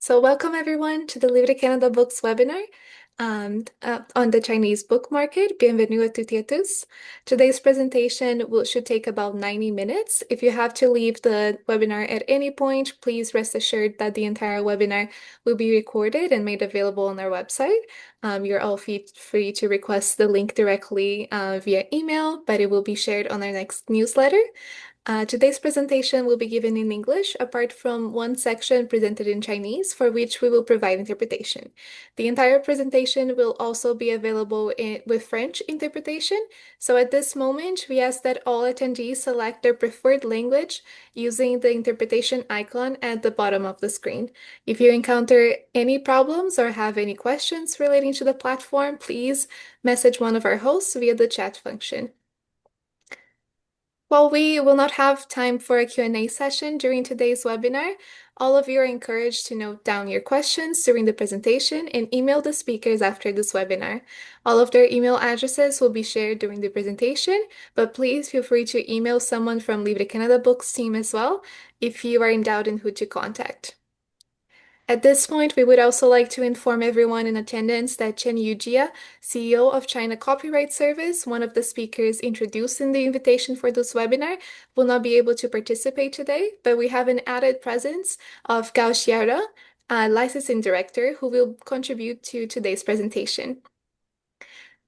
So welcome everyone to the Libre Canada Books webinar on the Chinese book market. Bienvenue à toutes et à tous. Today's presentation should take about 90 minutes. If you have to leave the webinar at any point, please rest assured that the entire webinar will be recorded and made available on our website. You're all free to request the link directly via email, but it will be shared on our next newsletter. Today's presentation will be given in English, apart from one section presented in Chinese, for which we will provide interpretation. The entire presentation will also be available with French interpretation. So at this moment, we ask that all attendees select their preferred language using the interpretation icon at the bottom of the screen. If you encounter any problems or have any questions relating to the platform, please message one of our hosts via the chat function. While we will not have time for a Q&A session during today's webinar, all of you are encouraged to note down your questions during the presentation and email the speakers after this webinar. All of their email addresses will be shared during the presentation, but please feel free to email someone from Libre Canada Books team as well if you are in doubt in who to contact. At this point, we would also like to inform everyone in attendance that Chen Yujia, CEO of China Copyright Service, one of the speakers introduced in the invitation for this webinar, will not be able to participate today, but we have an added presence of Gao Xiara, a licensing director, who will contribute to today's presentation.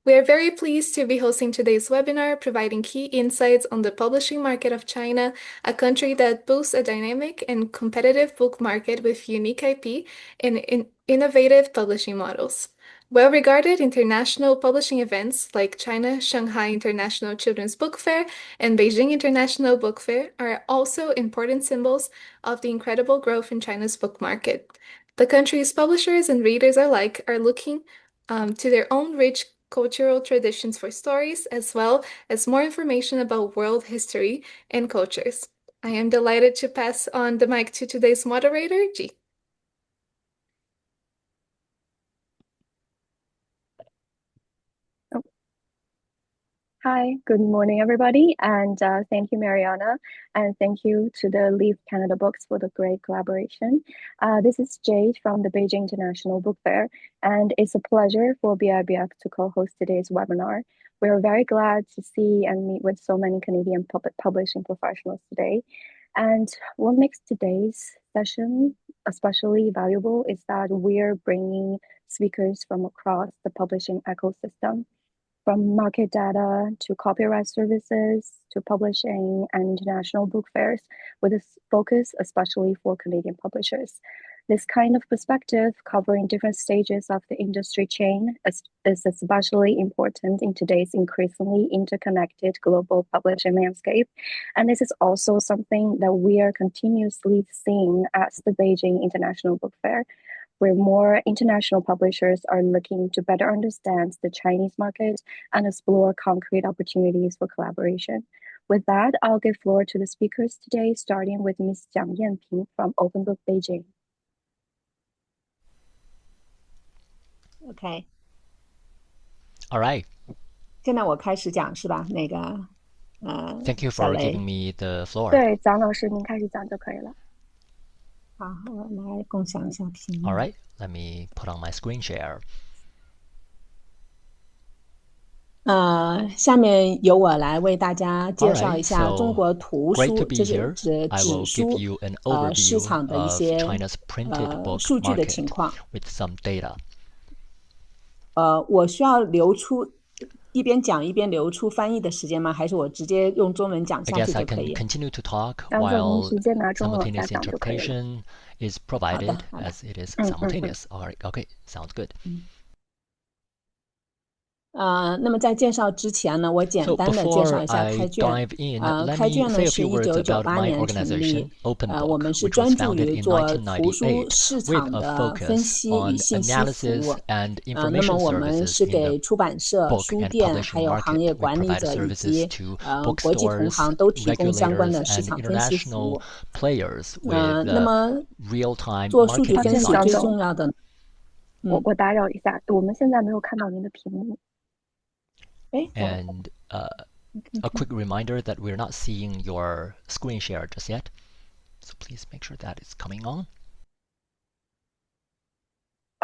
We are very pleased to be hosting today's webinar, providing key insights on the publishing market of China, a country that boasts a dynamic and competitive book market with unique IP and innovative publishing models. Well-regarded international publishing events like China Shanghai International Children's Book Fair and Beijing International Book Fair are also important symbols of the incredible growth in China's book market. The country's publishers and readers alike are looking to their own rich cultural traditions for stories, as well as more information about world history and cultures. I am delighted to pass on the mic to today's moderator, Ji. Hi, good morning, everybody, and thank you, Mariana, and thank you to the Leave Canada Books for the great collaboration. This is Jade from the Beijing International Book Fair, and it's a pleasure for BIBF to co-host today's webinar. We're very glad to see and meet with so many Canadian publishing professionals today. And what makes today's session especially valuable is that we're bringing speakers from across the publishing ecosystem, from market data to copyright services to publishing and international book fairs, with a focus especially for Canadian publishers. This kind of perspective, covering different stages of the industry chain, is especially important in today's increasingly interconnected global publishing landscape. And this is also something that we are continuously seeing at the Beijing International Book Fair, where more international publishers are looking to better understand the Chinese market and explore concrete opportunities for collaboration. With that, I'll give floor to the speakers today, starting with Ms. Jiang Yanping from Open Book Beijing. OK， All right. 现在我开始讲是吧？那个，Thank you 小 for 雷 giving me the floor. 对，蒋老师，您开始讲就可以了。好，我来共享一下屏幕。 All right, let me put on my screen share. 下面由我来为大家介绍一 Alright, 下 so 中国图 great 书， to be 这是 here. 指 I 纸 will give 书 you an 市 overview 场的一 of 些 China's printed book 数据的情 market 况。 with some data. 我需要留出一边讲一边留出翻译的时间吗？还是我直接用中文讲 I 下去 guess I 就可 can 以？ continue to talk 张总，您 while 直接拿中文往下 simultaneous 讲就可以了。 interpretation is provided 好的。 as it is simultaneous. Alright, okay, sounds good. 那么在介绍之前呢，我简 So 单的介绍 before 一下 I 开卷。 dive in, let 开 me 卷 say 呢 a 是 few words about 1998 my 年成立， organization, Open 我 Book, 们是 which was 专注 founded 于 in 做图书 1998市 with 场 a 的分 focus 析与 on 信息服 analysis 务。 and 那么 information 我们 services 是 in 给 the 出版社、 book 书 and 店还 publishing 有行业 market. We 管理 provide 者以 services 及 to 国际同 bookstores, 行都提供相关 regulators, 的市 and 场分析服 international 务。 players with 那么 real-time 做数据 market 分析 抱歉， 最 insights. 重要的，我打扰一下，我们现在没有看到您的屏幕。And a quick reminder that we're not seeing your screen share just yet. So please make sure that it's coming on.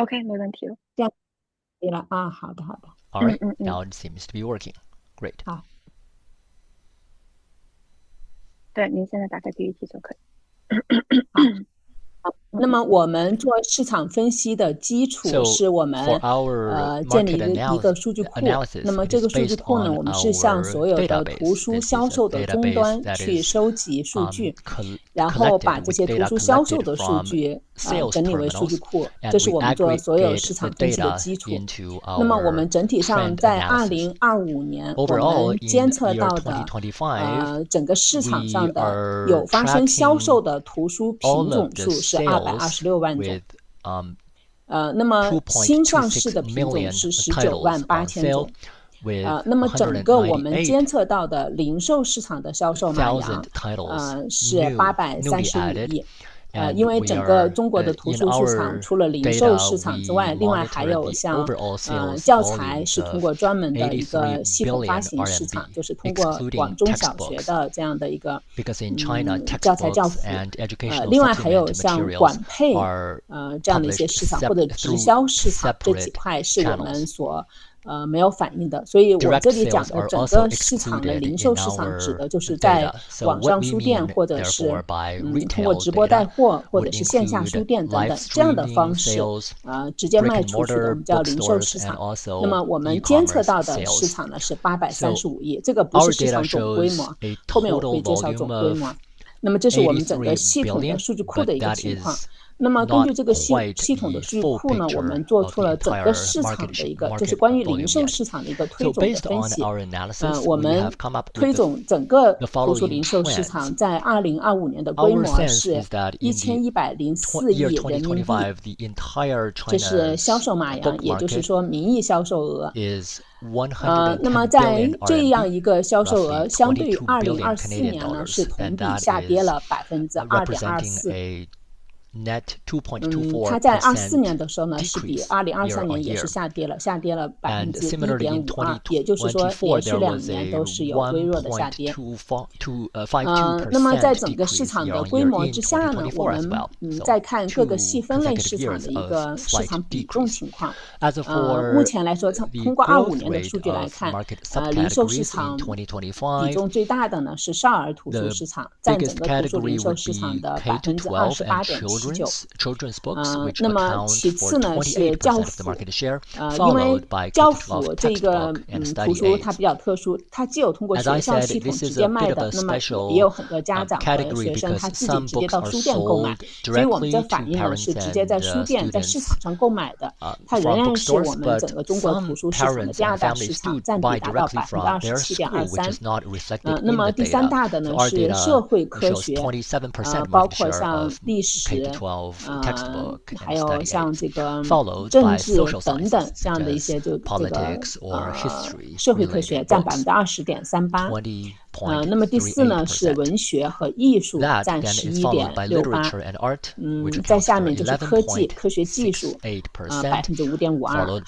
OK，没问题了。这样可以了啊，好的。All right, now it seems to be working. Great. 好，对，您现在打开第一题就可以。那么我们做市场分析的基础是我们建立一个数据库。那么这个数据库呢，我们是向所有的图书销售的终端去收集数据，然后把这些图书销售的数据整理为数据库，这是我们做所有市场分析的基础。那么我们整体上在2025年，我们监测到的整个市场上的有发生销售的图书品种数是226万种。那么新上市的品种是19万8千种。那么整个我们监测到的零售市场的销售码洋是835亿。因为整个中国的图书市场除了零售市场之外，另外还有像教材是通过专门的一个系统发行市场，就是通过广中小学的这样的一个教材教辅。另外还有像管配这样的一些市场或者直销市场，这几块是我们所没有反映的。所以我这里讲的整个市场的零售市场指的就是在网上书店或者是通过直播带货或者是线下书店等等这样的方式直接卖出去的，我们叫零售市场。那么我们监测到的市场呢是835亿，这个不是市场总规模，后面我会介绍总规模。那么这是我们整个系统的数据库的一个情况。那么根据这个系统的数据库呢，我们做出了整个市场的一个，就是关于零售市场的一个推总的分析。我们推总整个图书零售市场在2025年的规模是1104亿人民币，这是销售码洋，也就是说名义销售额。那么在这样一个销售额，相对于2024年呢，是同比下跌了2.24%。它在24年的时候呢，是比2023年也是下跌了1.52%，也就是说连续2年都是有微弱的下跌。那么在整个市场的规模之下呢，我们再看各个细分类市场的一个市场比重情况。目前来说，通过25年的数据来看，零售市场比重最大的呢是少儿图书市场，占整个图书零售市场的28.79%。那么其次呢是教辅，因为教辅这个图书它比较特殊，它既有通过学校系统直接卖的，那么也有很多家长和学生他自己直接到书店购买，所以我们这反映呢是直接在书店在市场上购买的，它仍然是我们整个中国图书市场的第2大市场，占比达到27.23%。那么第3大的呢是社会科学，包括像历史。还有像这个政治等等这样的一些，就这个社会科学占20.38%。那么第4呢是文学和艺术，占11.68%。在下面就是科技、科学技术，5.52%，还有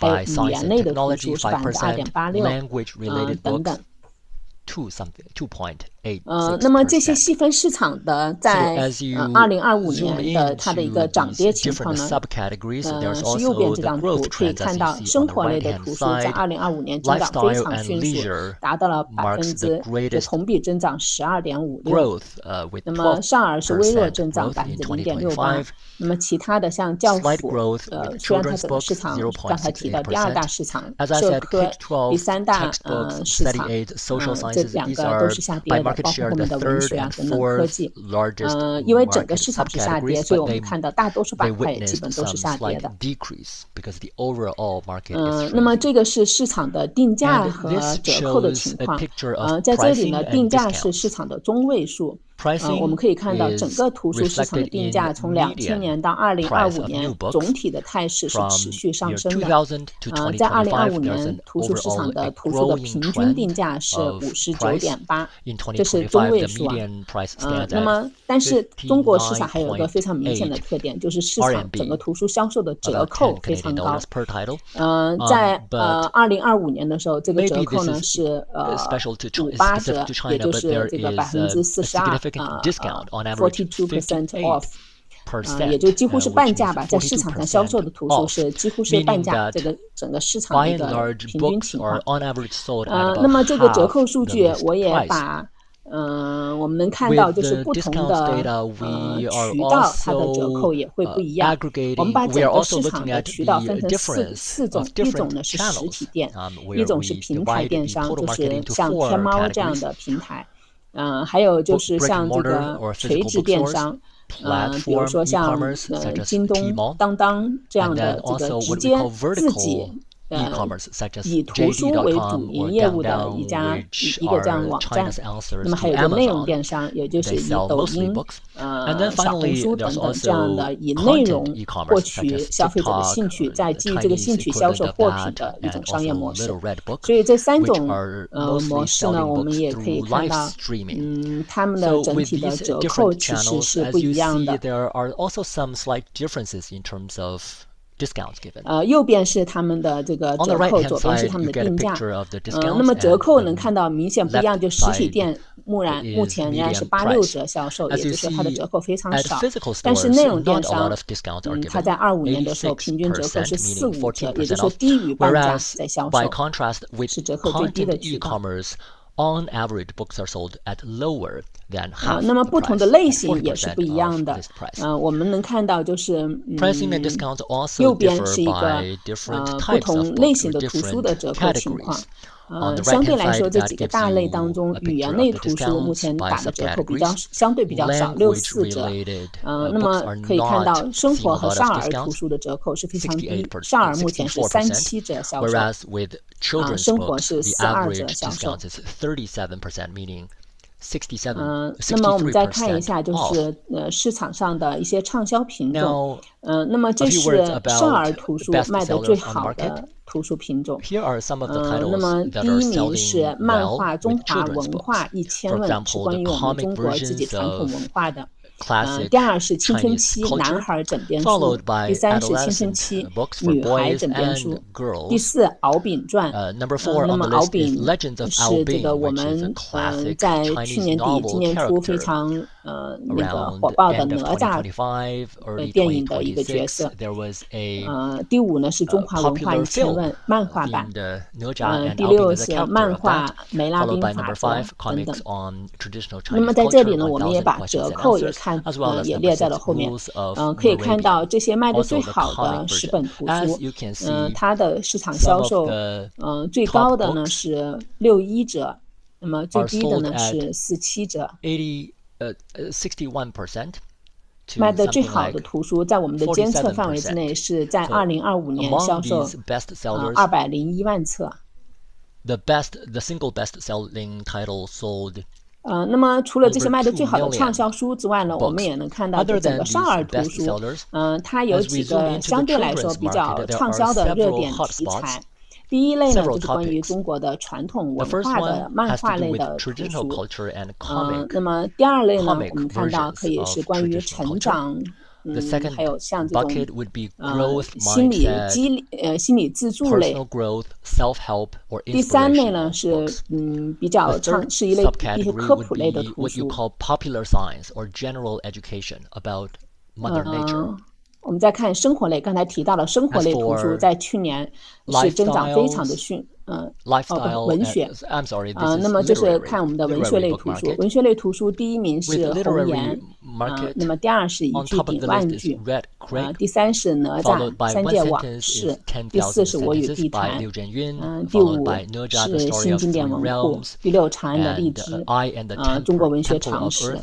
语言类的图书是2.86%，等等。那么这些细分市场的在2025年的它的一个涨跌情况呢，是右边这张图可以看到，生活类的图书在2025年增长非常迅速，达到了同比增长12.56%。那么少儿是微弱增长0.68%。那么其他的像教辅，虽然它整个市场刚才提到第2大市场，社科第3大市场，这2个都是下跌的，包括后面的文学等等科技。因为整个市场是下跌，所以我们看到大多数板块也基本都是下跌的。那么这个是市场的定价和折扣的情况。在这里呢，定价是市场的中位数。我们可以看到整个图书市场的定价从2000年到2025年总体的态势是持续上升的。在2025年图书市场的图书的平均定价是59.8，这是中位数啊。那么但是中国市场还有一个非常明显的特点，就是市场整个图书销售的折扣非常高。在2025年的时时候，这个折扣呢是58折，也就是这个42%，42% off。也就几乎是半价吧，在市场上销售的图书是几乎是半价，这个整个市场的一个平均情况。那么这个折扣数据我也把我们能看到就是不同的渠道它的折扣也会不一样。我们把整个市场的渠道分成四种，一种呢是实体店，一种是平台电商，就是像天猫这样的平台，还有就是像这个垂直电商。比如说像京东、当当这样的这个直接自己以图书为主营业务的一个这样的网站。那么还有一个内容电商，也就是以抖音、小红书等等这样的以内容获取消费者的兴趣，再基于这个兴趣销售货品的一种商业模式。所以这三种模式呢，我们也可以看到，他们的整体的折扣其实是不一样的。右边是他们的这个折扣，左边是他们的定价。那么折扣能看到明显不一样，就实体店目前仍然是86折销售，也就是说它的折扣非常少。但是内容电商，它在25年的时候平均折扣是4-5折，也就是说低于半价在销售，是折扣最低的渠道。On average, books are sold at lower than half. 那么不同的类型也是不一样的。我们能看到就是右边是一个不同类型的图书的折扣情况。相对来说，这几个大类当中，语言类图书目前打的折扣相对比较少，6-4折。那么可以看到，生活和少儿图书的折扣是非常低，少儿目前是37折销售，生活是42折销售。那么我们再看一下，就是市场上的一些畅销品种。那么这是少儿图书卖的最好的图书品种。那么第一名是漫画中华文化1000问，是关于我们中国自己传统文化的。第二是青春期男孩枕边书，第三是青春期女孩枕边书，第四敖丙传。那么敖丙是这个我们在去年底今年初非常那个火爆的哪吒电影的一个角色。第五呢是中华文化1000问漫画版。第六是漫画梅拉宾法则等等。那么在这里呢，我们也把折扣也列在了后面。可以看到这些卖的最好的10本图书，它的市场销售，最高的呢是61折，那么最低的呢是47折。卖的最好的图书在我们的监测范围之内，是在2025年销售201万册。The single best-selling title sold. 那么除了这些卖的最好的畅销书之外呢，我们也能看到整个少儿图书，它有几个相对来说比较畅销的热点题材。第一类呢，就是关于中国的传统文化的漫画类的图书。那么第二类呢，我们看到可以是关于成长。还有像这种心理自助类。第三类呢是比较是一些科普类的图书。我们再看生活类，刚才提到了生活类图书在去年是增长非常的文学。那么这是看我们的文学类图书。文学类图书第一名是红岩，那么第二是一句顶万句，第三是哪吒三界往事，第四是我与地坛，第五是新经典文库，第六长安的荔枝，中国文学常识。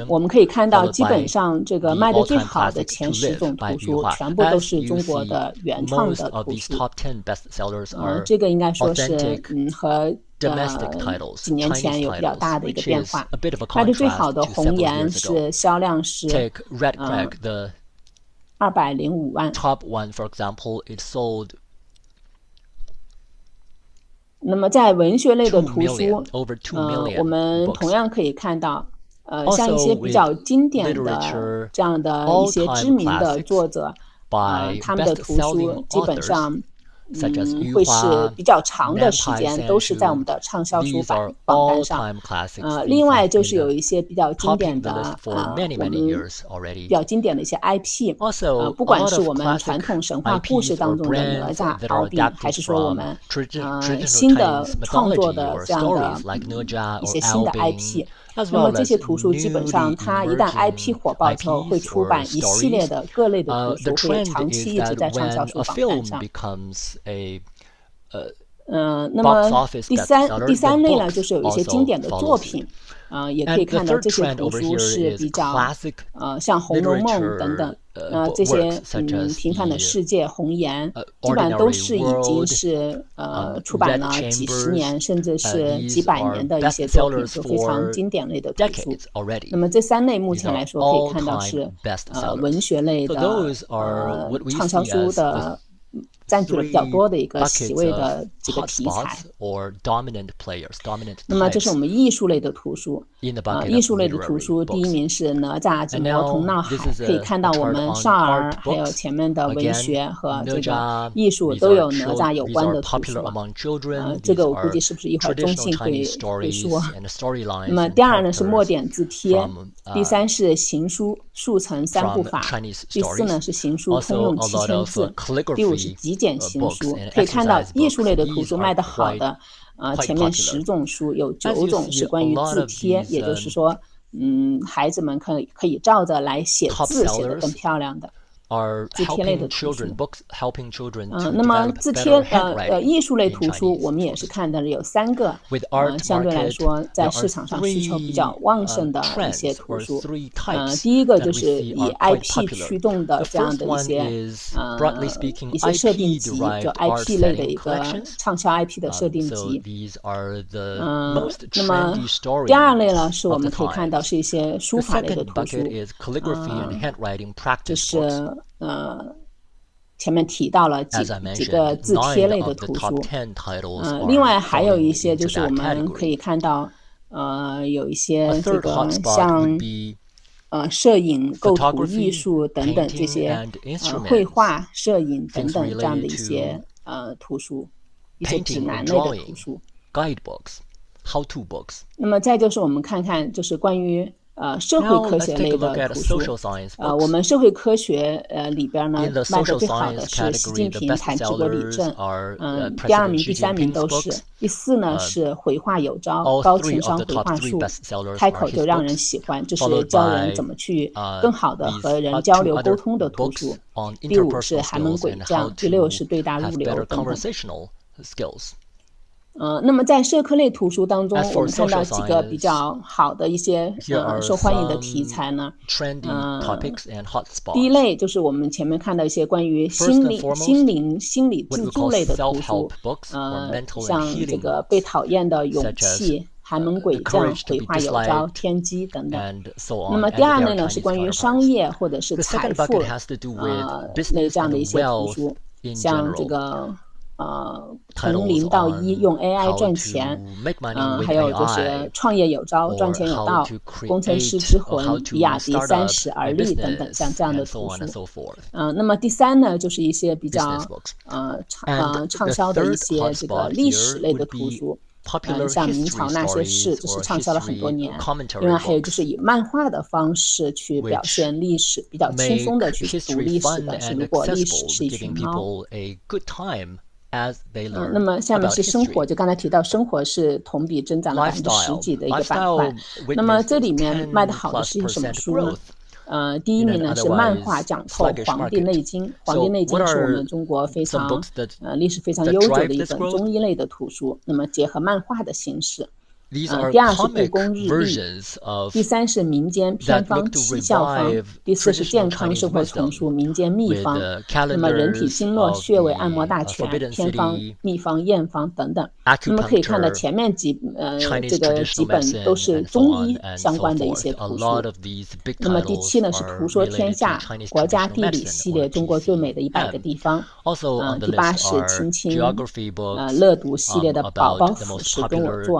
我们可以看到，基本上这个卖的最好的前10种图书，全部都是中国的原创的图书。这个应该说是和几年前有比较大的一个变化。卖的最好的红岩是销量是205万。那么在文学类的图书，我们同样可以看到，像一些比较经典的这样的一些知名的作者，他们的图书基本上会是比较长的时间，都是在我们的畅销书榜单上。另外就是有一些比较经典的我们比较经典的一些 IP，不管是我们传统神话故事当中的哪吒、敖丙，还是说我们新的创作的这样的一些新的 IP。那么这些图书基本上，它一旦 IP 火爆之后，会出版一系列的各类的图书，会长期一直在畅销书榜单上。那么第三类呢，就是有一些经典的作品，也可以看到这些图书是比较像《红楼梦》等等，这些平凡的世界、红颜，基本上都是已经是出版了几十年甚至是几百年的一些作品，就非常经典类的图书。那么这三类目前来说可以看到是文学类的畅销书的占据了比较多的一个席位的这个题材。那么这是我们艺术类的图书，艺术类的图书第一名是哪吒之魔童闹海，可以看到我们少儿还有前面的文学和这个艺术都有哪吒有关的图书。这个我估计是不是一会儿中信会说。那么第二呢是墨点字帖，第三是行书速成三部法，第四呢是行书通用7000字，第五是极简行书。可以看到艺术类的图书卖得好的前面10种书有9种是关于字帖，也就是说孩子们可以照着来写字，写得更漂亮的字帖类的图书。那么字帖艺术类图书我们也是看到了有3个相对来说在市场上需求比较旺盛的一些图书。第一个就是以 IP 驱动的这样的一些设定集，就 IP 类的一个畅销 IP 的设定集。那么第二类呢是我们可以看到是一些书法类的图书，就是前面提到了几个字帖类的图书，另外还有一些就是我们可以看到有一些这个像摄影、构图艺术等等这些绘画、摄影等等这样的一些图书，一些指南类的图书。那么再就是我们看看就是关于社会科学类的图书，我们社会科学里边呢卖的最好的是习近平谈治国理政，第2名、第3名都是，第4呢是回话有招，高情商回话术，开口就让人喜欢，这是教人怎么去更好的和人交流沟通的图书。第5是寒门鬼将，第6是对答如流等等。那么在社科类图书当中，我们看到几个比较好的一些受欢迎的题材呢。第一类就是我们前面看到一些关于心理自助类的图书，像这个被讨厌的勇气、寒门鬼将、回话有招、天机等等。那么第2类呢是关于商业或者是财富类这样的一些图书，像这个从0到1用 AI 赚钱，还有就是创业有招，赚钱有道，工程师之魂，比亚迪30而立等等，像这样的图书。那么第3呢，就是一些比较畅销的一些这个历史类的图书。像明朝那些事，这是畅销了很多年。另外还有就是以漫画的方式去表现历史，比较轻松的去读历史的是如果历史是一群猫。那么下面是生活，就刚才提到生活是同比增长了10%几的一个板块。那么这里面卖的好的是什么书呢？第1名呢是漫画讲透《黄帝内经》，《黄帝内经》是我们中国非常历史非常悠久的一本中医类的图书，那么结合漫画的形式。第2是故宫日历，第3是民间偏方奇效方，第4是健康生活丛书民间秘方，那么人体经络穴位按摩大全偏方秘方验方等等。那么可以看到前面这个几本都是中医相关的一些图书。那么第7呢是图说天下国家地理系列中国最美的100个地方，第8是青青乐读系列的宝宝俯视跟我做。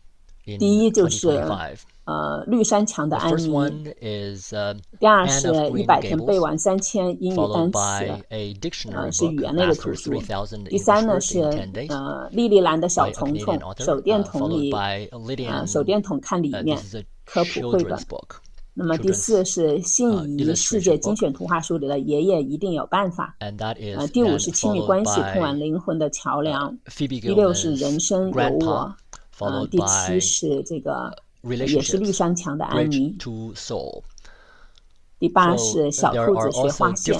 第一就是绿山墙的安妮，第二是100天背完3000英语单词，是语言类的图书。第三呢是莉莉兰的小虫虫手电筒里手电筒看里面科普绘本。那么第4是信宜世界精选图画书里的爷爷一定有办法。第5是亲密关系通往灵魂的桥梁。第6是人生有我。第7是这个也是绿山墙的安妮。第8是小兔子学划线，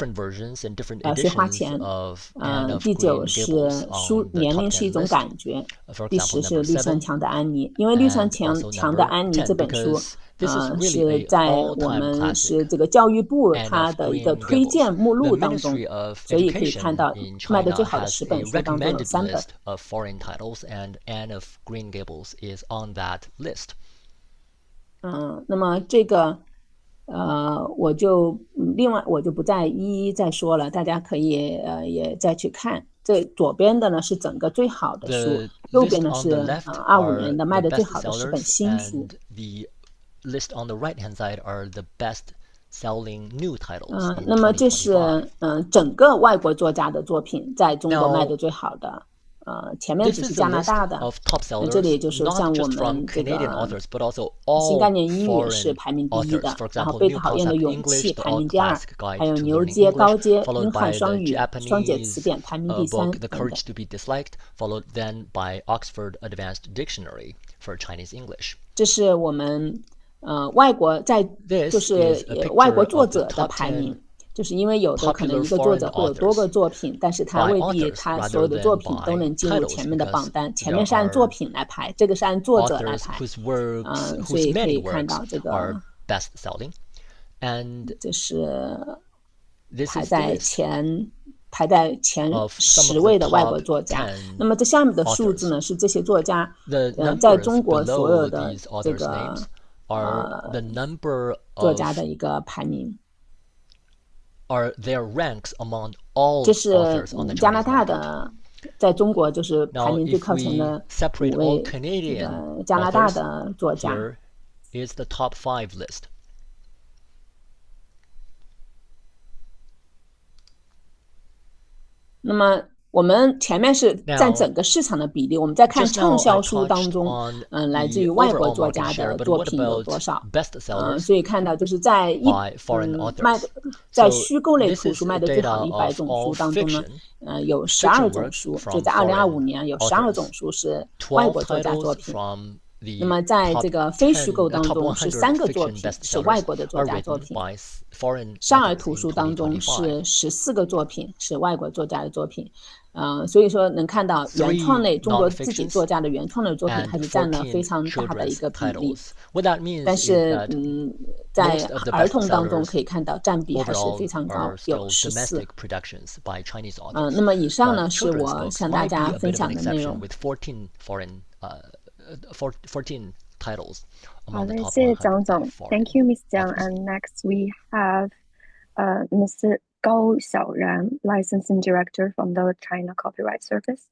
学花钱。第9是年龄是一种感觉。第10是绿山墙的安妮，因为绿山墙的安妮这本书是在我们是这个教育部它的一个推荐目录当中，所以可以看到卖的最好的10本书当中有3本。那么这个另外我就不再一一再说了，大家可以也再去看。这左边的呢是整个最好的书，右边呢是25年的卖的最好的10本新书。List on the right-hand side are the best-selling new titles. 那么这是整个外国作家的作品在中国卖的最好的。前面只是加拿大的，这里就是像我们这个新概念英语是排名第1的，然后被讨厌的勇气排名第2，还有牛街高阶英汉双语双解词典排名第3 The Courage to be Disliked, followed then by Oxford Advanced Dictionary for Chinese English. 这是我们外国就是外国作者的排名。就是因为有的可能一个作者会有多个作品，但是他未必他所有的作品都能进入前面的榜单。前面是按作品来排，这个是按作者来排。所以可以看到这个这是排在前10位的外国作家。那么这下面的数字呢，是这些作家在中国所有的这个作家的一个排名。这是加拿大的，在中国就是排名最靠前的5位加拿大的作家。那么我们前面是占整个市场的比例，我们在看畅销书当中，来自于外国作家的作品有多少？所以看到就是在虚构类图书卖的最好的100种书当中呢，有12种书，就在2025年有12种书是外国作家作品。那么在这个非虚构当中是3个作品是外国的作家作品。少儿图书当中是14个作品是外国作家的作品。所以说能看到原创类中国自己作家的原创类作品还是占了非常大的一个比例。但是在儿童当中可以看到占比还是非常高，有14。那么以上呢是我向大家分享的内容。14 titles. 好的，谢谢张总。Thank you, Ms. Jiang. And next we have Mr. Gao Xiaoran, Licensing Director from the China Copyright Service.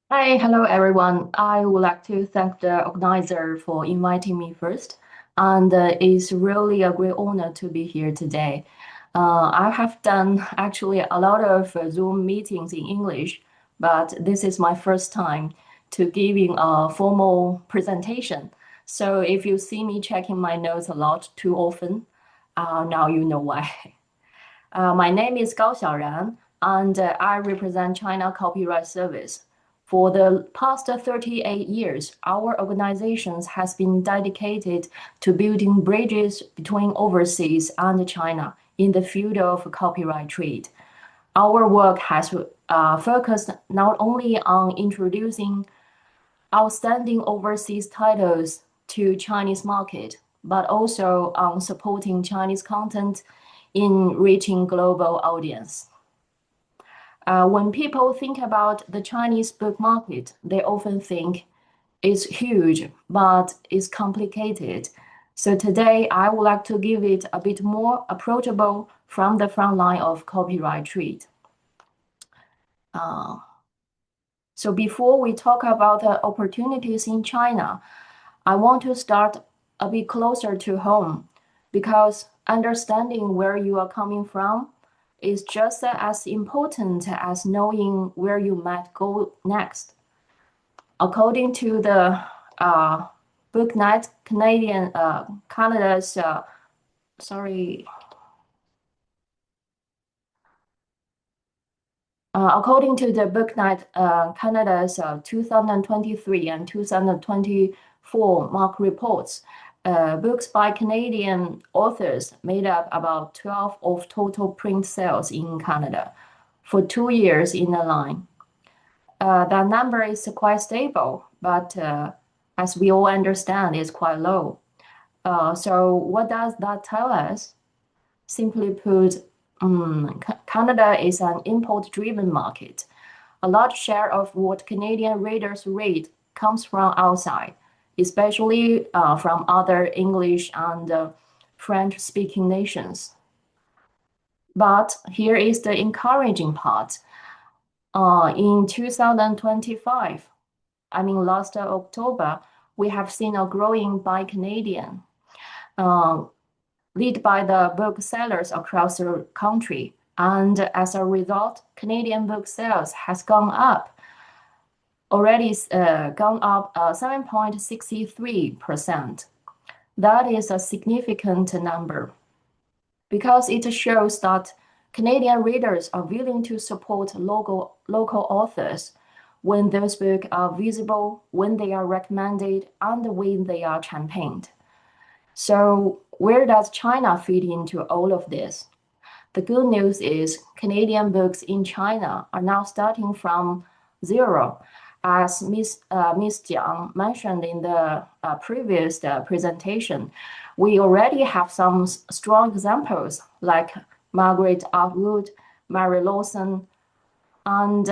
Hi, hello everyone. I would like to thank the organizer for inviting me first, and it's really a great honor to be here today. I have done actually a lot of Zoom meetings in English, but this is my first time to giving a formal presentation. So if you see me checking my notes a lot too often, now you know why. My name is Gao Xiaoran, and I represent China Copyright Service. For the past 38 years, our organization has been dedicated to building bridges between overseas and China in the field of copyright trade. Our work has focused not only on introducing outstanding overseas titles to Chinese market, but also on supporting Chinese content in reaching global audience. When people think about the Chinese book market, they often think it's huge, but it's complicated. So today, I would like to give it a bit more approachable from the front line of copyright trade. So before we talk about the opportunities in China, I want to start a bit closer to home, because understanding where you are coming from is just as important as knowing where you might go next. According to the Book Night Canada's according to the Book Night Canada's 2023 and 2024 MARC reports, books by Canadian authors made up about 12 of total print sales in Canada for 2 years in a line. That number is quite stable, but as we all understand, it's quite low. So what does that tell us? Simply put, Canada is an import-driven market. A large share of what Canadian readers read comes from outside, especially from other English and French-speaking nations. But here is the encouraging part. In 2025, last October, we have seen a growing Buy Canadian, led by the booksellers across the country. And as a result, Canadian book sales has gone up 7.63%. That is a significant number because it shows that Canadian readers are willing to support local authors when those books are visible, when they are recommended, and when they are championed. So where does China fit into all of this? The good news is Canadian books in China are now starting from zero. As Ms. Jiang mentioned in the previous presentation, we already have some strong examples like Margaret Atwood, Mary Lawson, and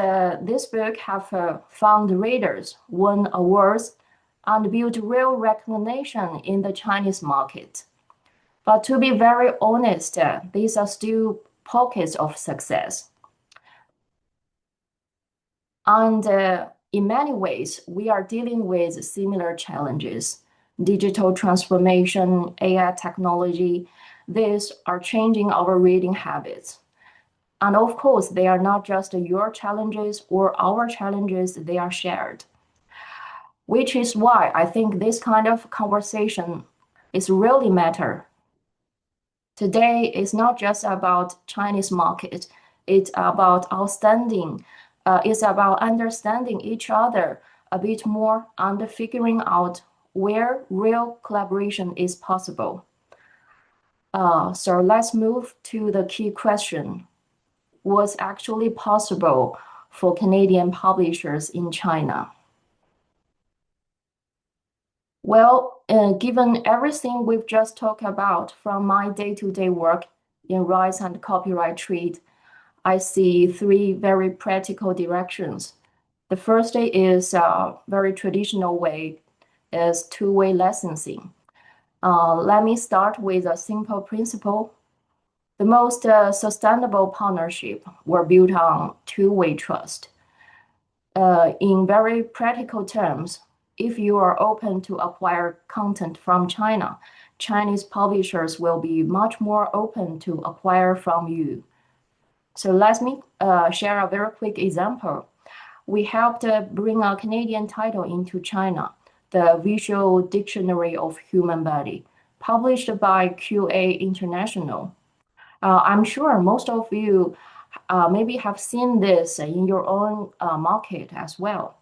this book have found readers, won awards, and build real recognition in the Chinese market. But to be very honest, these are still pockets of success. And in many ways, we are dealing with similar challenges. Digital transformation, AI technology, these are changing our reading habits. And of course, they are not just your challenges or our challenges, they are shared. Which is why I think this kind of conversation is really matter. Today is not just about Chinese market, it's about it's about understanding each other a bit more and figuring out where real collaboration is possible. So let's move to the key question. What's actually possible for Canadian publishers in China? Well, given everything we've just talked about from my day-to-day work in rights and copyright trade, I see 3 very practical directions. The first is a very traditional way, is two-way licensing. Let me start with a simple principle. The most sustainable partnership were built on two-way trust. In very practical terms, if you are open to acquire content from China, Chinese publishers will be much more open to acquire from you. So let me share a very quick example. We helped bring a Canadian title into China, the Visual Dictionary of Human Body, published by QA International. I'm sure most of you maybe have seen this in your own market as well.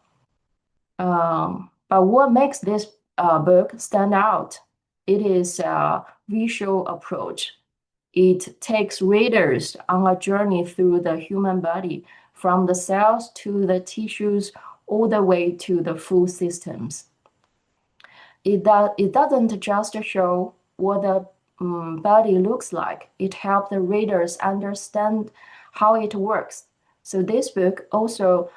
But what makes this book stand out? It is a visual approach. It takes readers on a journey through the human body, from the cells to the tissues, all the way to the full systems. It doesn't just show what the body looks like. It helps the readers understand how it works. So this book also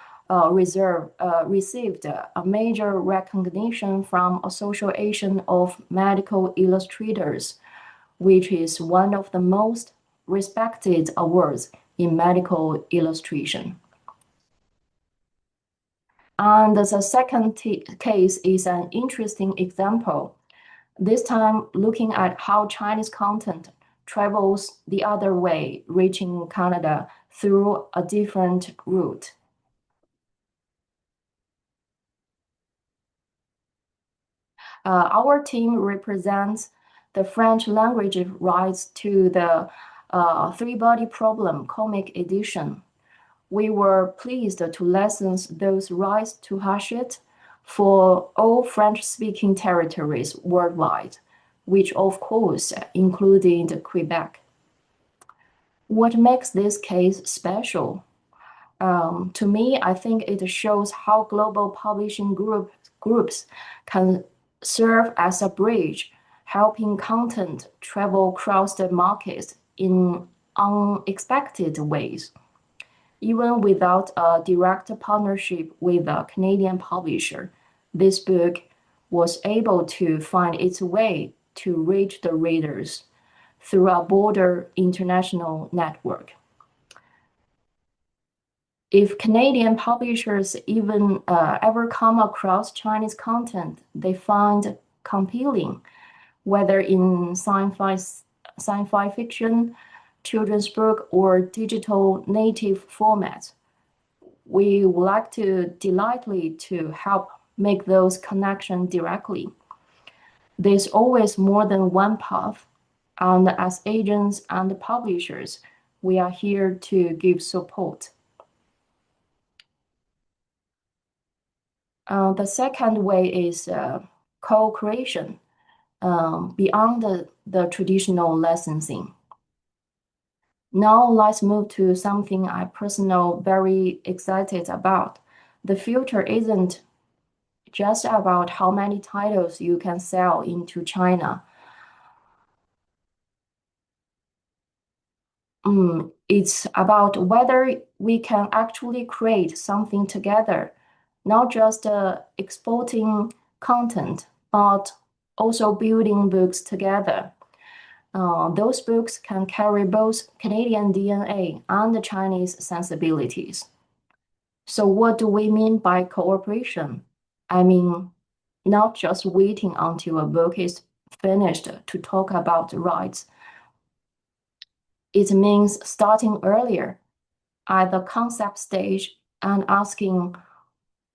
received a major recognition from Association of Medical Illustrators, which is one of the most respected awards in medical illustration. And the second case is an interesting example. This time, looking at how Chinese content travels the other way, reaching Canada through a different route. Our team represents the French language rights to the Three Body Problem comic edition. We were pleased to license those rights to Hachette for all French-speaking territories worldwide, which of course included Quebec. What makes this case special? To me, I think it shows how global publishing groups can serve as a bridge, helping content travel across the markets in unexpected ways. Even without a direct partnership with a Canadian publisher, this book was able to find its way to reach the readers through a broader international network. If Canadian publishers even ever come across Chinese content they find compelling, whether in sci-fi fiction, children's book, or digital native formats, we would like to delightfully to help make those connections directly. There's always more than one path, and as agents and publishers, we are here to give support. The second way is co-creation beyond the traditional licensing. Now let's move to something I personally very excited about. The future isn't just about how many titles you can sell into China. It's about whether we can actually create something together, not just exporting content, but also building books together. Those books can carry both Canadian DNA and Chinese sensibilities. So what do we mean by cooperation? I mean, not just waiting until a book is finished to talk about rights. It means starting earlier at the concept stage and asking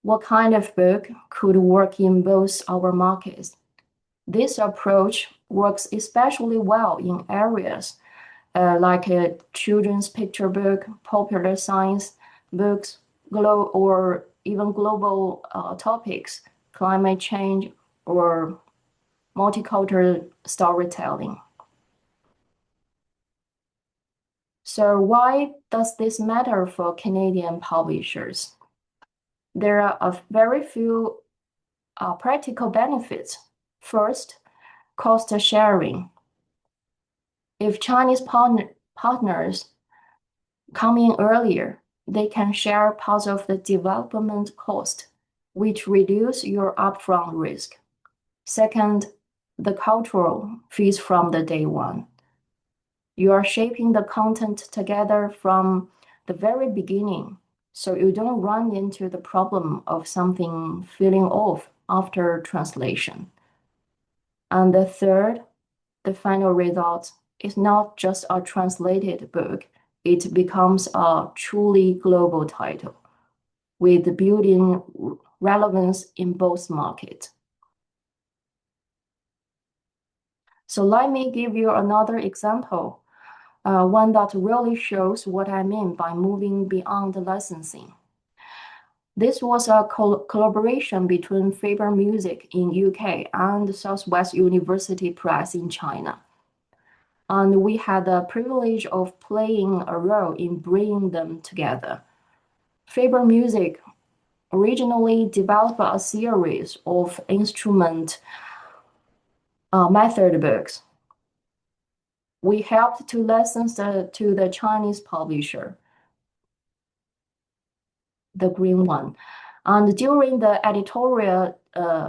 what kind of book could work in both our markets. This approach works especially well in areas like a children's picture book, popular science books, or even global topics, climate change, or multicultural storytelling. So why does this matter for Canadian publishers? There are a very few practical benefits. First, cost sharing. If Chinese partners come in earlier, they can share part of the development cost, which reduce your upfront risk. Second, the cultural fees from the day one. You are shaping the content together from the very beginning, so you don't run into the problem of something feeling off after translation. And the third, the final result is not just a translated book, it becomes a truly global title with built-in relevance in both markets. So let me give you another example, one that really shows what I mean by moving beyond licensing. This was a collaboration between Faber Music in UK and Southwest University Press in China. And we had the privilege of playing a role in bringing them together. Faber Music originally developed a series of instrument method books. We helped to license to the Chinese publisher, the green one. And during the editorial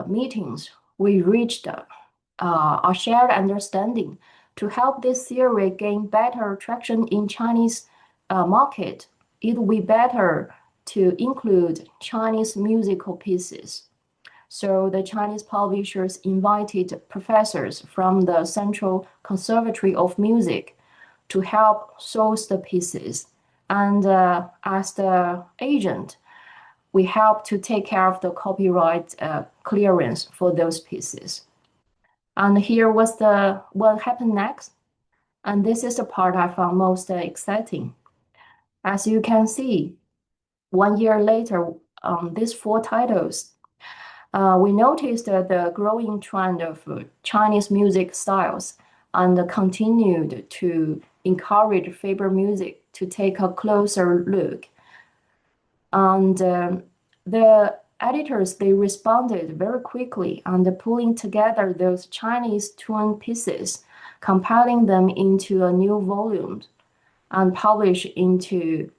meetings, we reached a shared understanding to help this theory gain better traction in Chinese market. It would be better to include Chinese musical pieces. So the Chinese publishers invited professors from the Central Conservatory of Music to help source the pieces. And as the agent, we help to take care of the copyright clearance for those pieces. And here was what happened next. And this is the part I found most exciting. As you can see, 1 year later, these 4 titles, we noticed the growing trend of Chinese music styles and continued to encourage favorite music to take a closer look. And the editors, they responded very quickly and pulling together those Chinese tune pieces, compiling them into a new volume and publish into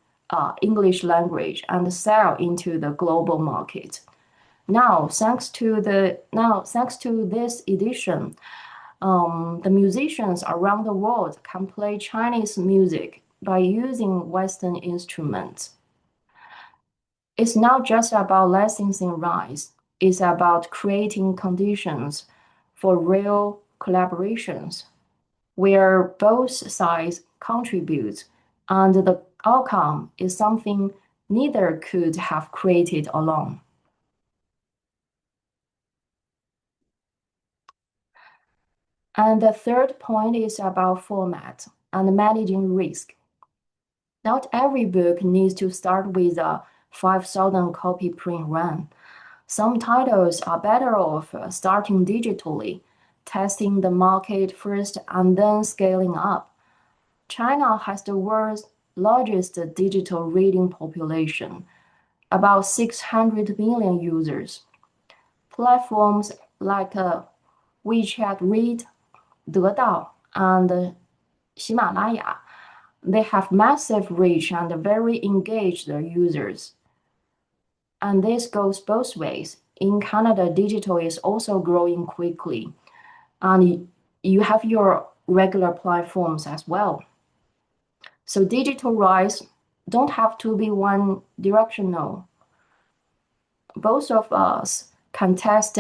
English language and sell into the global market. Now, thanks to this edition, the musicians around the world can play Chinese music by using Western instruments. It's not just about licensing rights, it's about creating conditions for real collaborations where both sides contribute and the outcome is something neither could have created alone. And the third point is about format and managing risk. Not every book needs to start with a 5,000 copy print run. Some titles are better off starting digitally, testing the market first and then scaling up. China has the world's largest digital reading population, about 600 million users. Platforms like WeChat Read, 得到, and 喜马拉雅, they have massive reach and very engaged users. And this goes both ways. In Canada, digital is also growing quickly, and you have your regular platforms as well. So digital rights don't have to be one directional. Both of us can test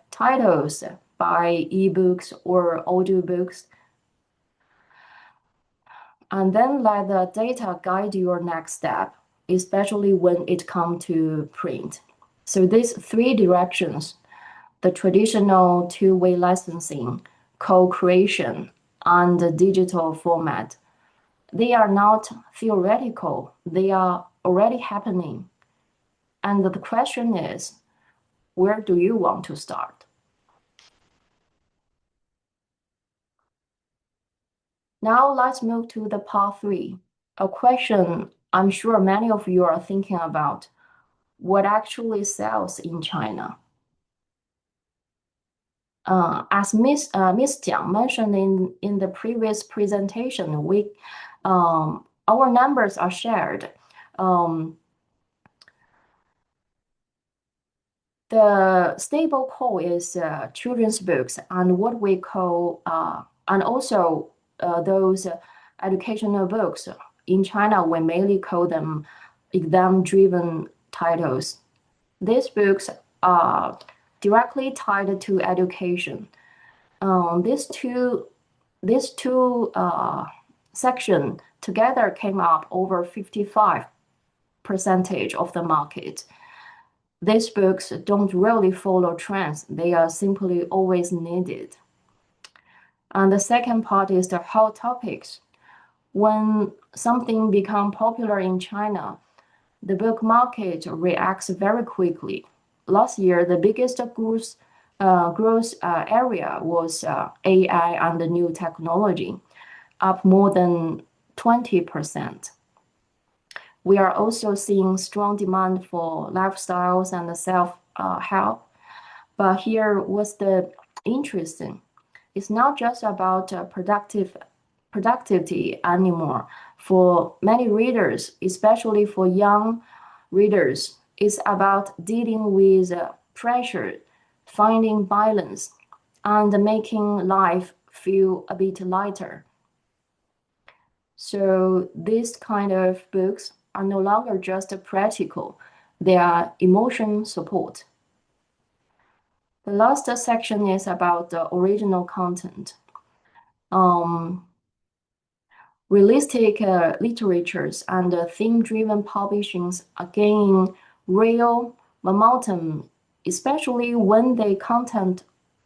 titles by ebooks or audiobooks, and then let the data guide your next step, especially when it comes to print. So these 3 directions, the traditional two-way licensing, co-creation, and the digital format, they are not theoretical, they are already happening. And the question is, where do you want to start? Now let's move to the part 3, a question I'm sure many of you are thinking about. What actually sells in China? As Miss Jiang mentioned in the previous presentation, our numbers are shared. The stable core is children's books and what we call, and also those educational books. In China, we mainly call them exam-driven titles. These books are directly tied to education. These two sections together came up over 55% of the market. These books don't really follow trends. They are simply always needed. And the second part is the hot topics. When something becomes popular in China, the book market reacts very quickly. Last year, the biggest growth area was AI and the new technology, up more than 20%. We are also seeing strong demand for lifestyles and self-help. But here was the interesting. It's not just about productivity anymore. For many readers, especially for young readers, it's about dealing with pressure, finding balance, and making life feel a bit lighter. So these kind of books are no longer just practical, they are emotion support. The last section is about the original content. Realistic literatures and theme-driven publishings are gaining real momentum, especially when they content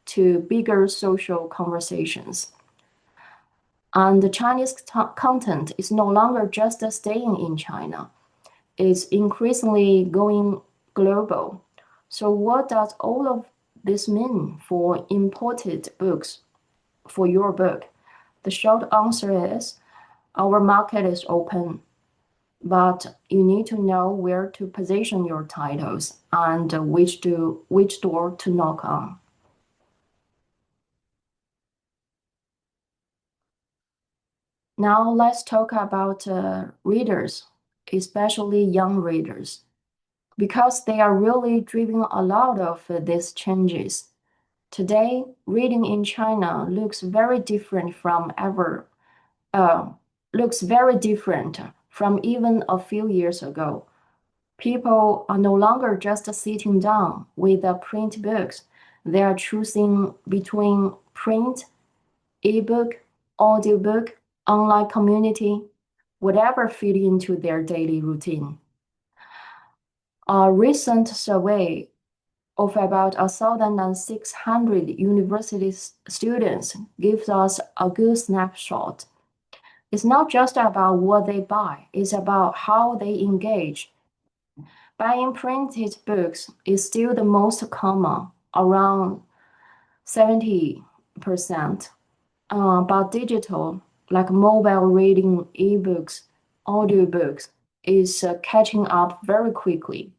to bigger social conversations. And the Chinese content is no longer just staying in China. It's increasingly going global. So what does all of this mean for imported books, for your book? The short answer is, our market is open, but you need to know where to position your titles and which door to knock on. Now let's talk about readers, especially young readers, because they are really driving a lot of these changes. Today, reading in China looks very different from even a few years ago. People are no longer just sitting down with print books. They are choosing between print, ebook, audiobook, online community, whatever fit into their daily routine. A recent survey of about 1,600 university students gives us a good snapshot. It's not just about what they buy, it's about how they engage. Buying printed books is still the most common, around 70%, but digital, like mobile reading, ebooks, audiobooks, is catching up very quickly.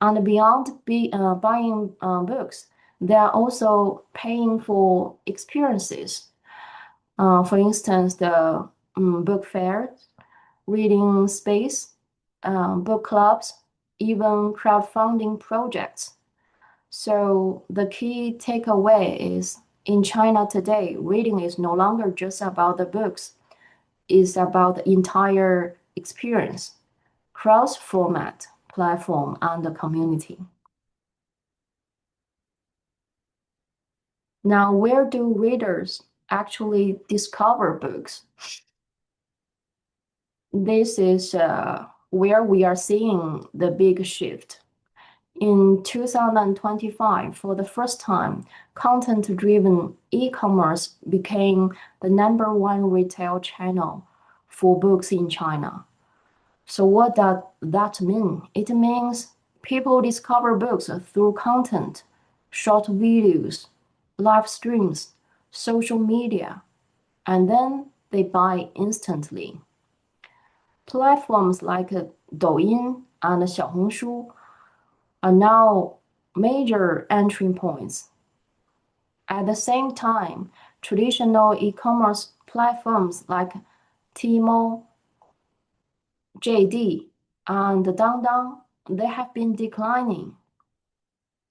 And beyond buying books, they are also paying for experiences. For instance, the book fair, reading space, book clubs, even crowdfunding projects. So the key takeaway is, in China today, reading is no longer just about the books. It's about the entire experience, cross-format, platform, and the community. Now, where do readers actually discover books? This is where we are seeing the big shift. In 2025, for the first time, content-driven e-commerce became the #1 retail channel for books in China. So what does that mean? It means people discover books through content, short videos, live streams, social media, and then they buy instantly. Platforms like Douyin and Xiaohongshu are now major entry points. At the same time, traditional e-commerce platforms like Tmall, JD, and Dangdang, they have been declining.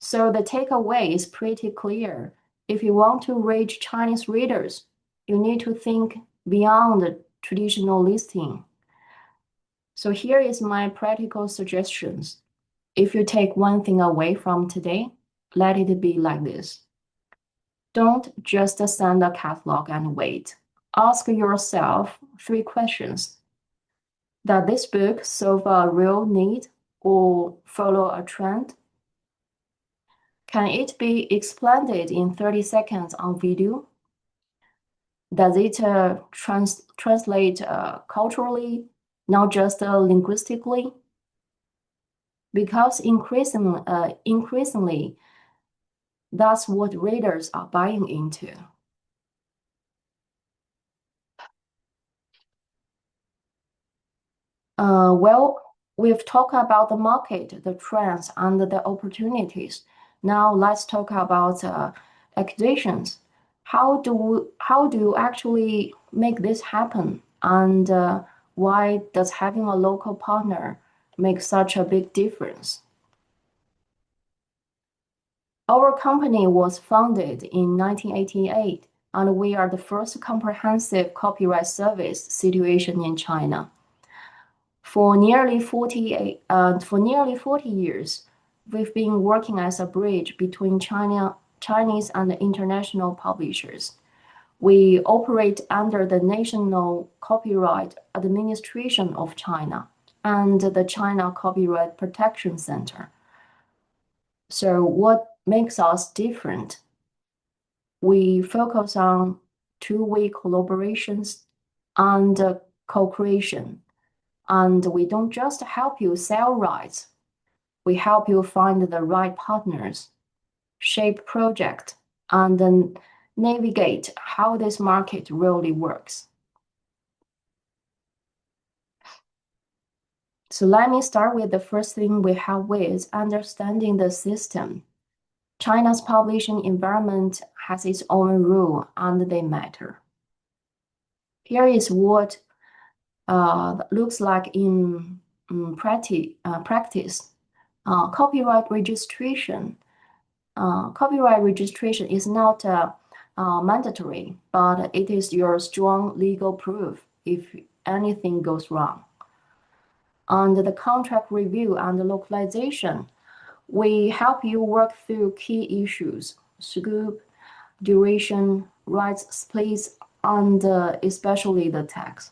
So the takeaway is pretty clear. If you want to reach Chinese readers, you need to think beyond the traditional listing. So here is my practical suggestions. If you take one thing away from today, let it be like this. Don't just send a catalog and wait. Ask yourself 3 questions. Does this book solve a real need or follow a trend? Can it be explained in 30 seconds on video? Does it translate culturally, not just linguistically? Because increasingly, that's what readers are buying into. Well, we've talked about the market, the trends, and the opportunities. Now let's talk about acquisitions. How do you actually make this happen? And why does having a local partner make such a big difference? Our company was founded in 1988, and we are the first comprehensive copyright service situation in China. For nearly 40 years, we've been working as a bridge between Chinese and international publishers. We operate under the National Copyright Administration of China and the China Copyright Protection Center. So what makes us different? We focus on two-way collaborations and co-creation. And we don't just help you sell rights. We help you find the right partners, shape project, and then navigate how this market really works. So let me start with the first thing we help with, understanding the system. China's publishing environment has its own rule and they matter. Here is what looks like in practice. Copyright registration. Copyright registration is not mandatory, but it is your strong legal proof if anything goes wrong. On the contract review and localization, we help you work through key issues, scope, duration, rights splits, and especially the tax.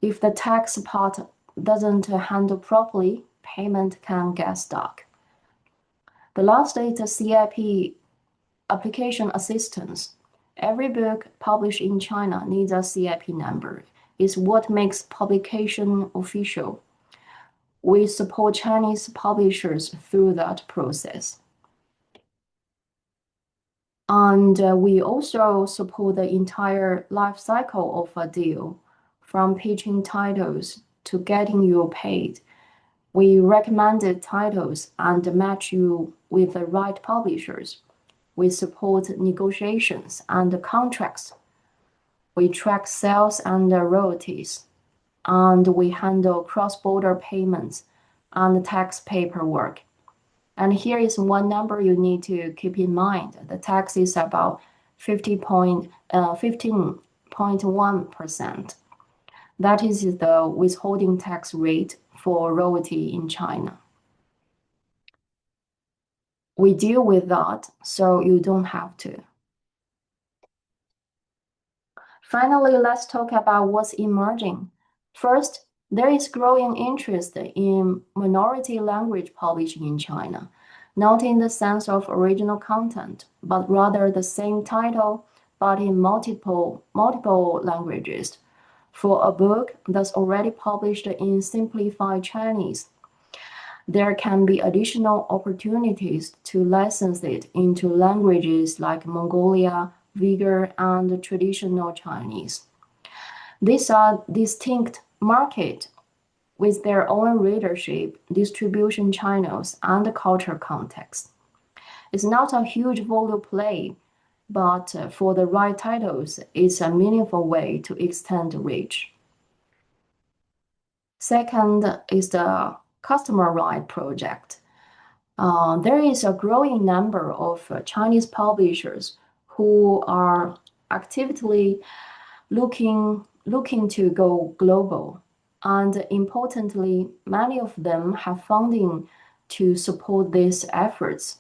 If the tax part doesn't handle properly, payment can get stuck. The last is the CIP application assistance. Every book published in China needs a CIP number. It's what makes publication official. We support Chinese publishers through that process. And we also support the entire life cycle of a deal, from pitching titles to getting you paid. We recommended titles and match you with the right publishers. We support negotiations and contracts. We track sales and royalties. And we handle cross-border payments and tax paperwork. And here is one number you need to keep in mind. The tax is about 15.1%. That is the withholding tax rate for royalty in China. We deal with that, so you don't have to. Finally, let's talk about what's emerging. First, there is growing interest in minority language publishing in China, not in the sense of original content, but rather the same title, but in multiple languages. For a book that's already published in simplified Chinese, there can be additional opportunities to license it into languages like Mongolia, Uyghur, and traditional Chinese. These are distinct markets with their own readership, distribution channels, and cultural context. It's not a huge volume play, but for the right titles, it's a meaningful way to extend reach. Second is the customer right project. There is a growing number of Chinese publishers who are actively looking to go global. And importantly, many of them have funding to support these efforts.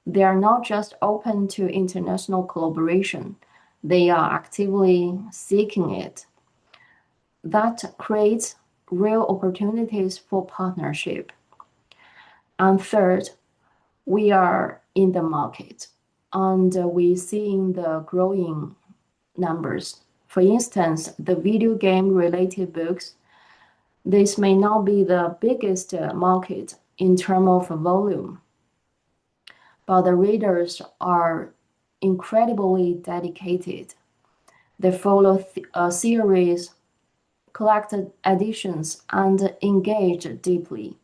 They are not just open to international collaboration, they are actively seeking it. That creates real opportunities for partnership. And third, we are in the market and we're seeing the growing numbers. For instance, the video game related books, this may not be the biggest market in terms of volume, but the readers are incredibly dedicated. They follow a series, collected editions, and engage deeply.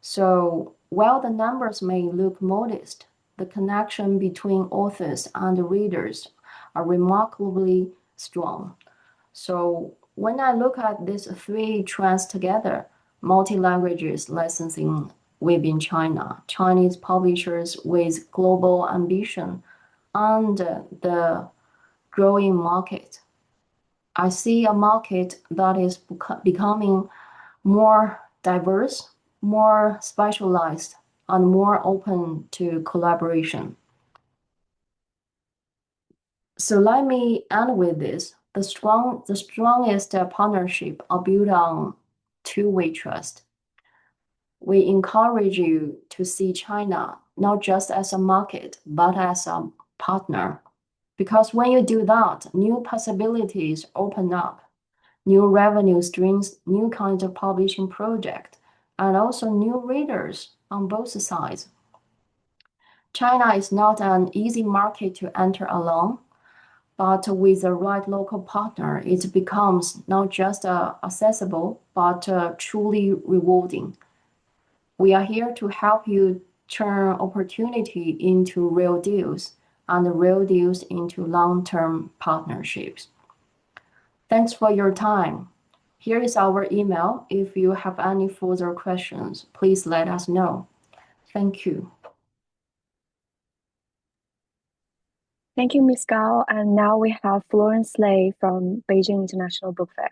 So while the numbers may look modest, the connection between authors and readers are remarkably strong. So when I look at these three trends together, multi-languages licensing within China, Chinese publishers with global ambition, and the growing market, I see a market that is becoming more diverse, more specialized, and more open to collaboration. So let me end with this. The strongest partnership are built on two-way trust. We encourage you to see China not just as a market, but as a partner. Because when you do that, new possibilities open up, new revenue streams, new kinds of publishing projects, and also new readers on both sides. China is not an easy market to enter alone, but with the right local partner, it becomes not just accessible, but truly rewarding. We are here to help you turn opportunity into real deals and real deals into long-term partnerships. Thanks for your time. Here is our email. If you have any further questions, please let us know. Thank you. Thank you, Ms. Gao. And now we have Florence Lei from Beijing International Book Fair.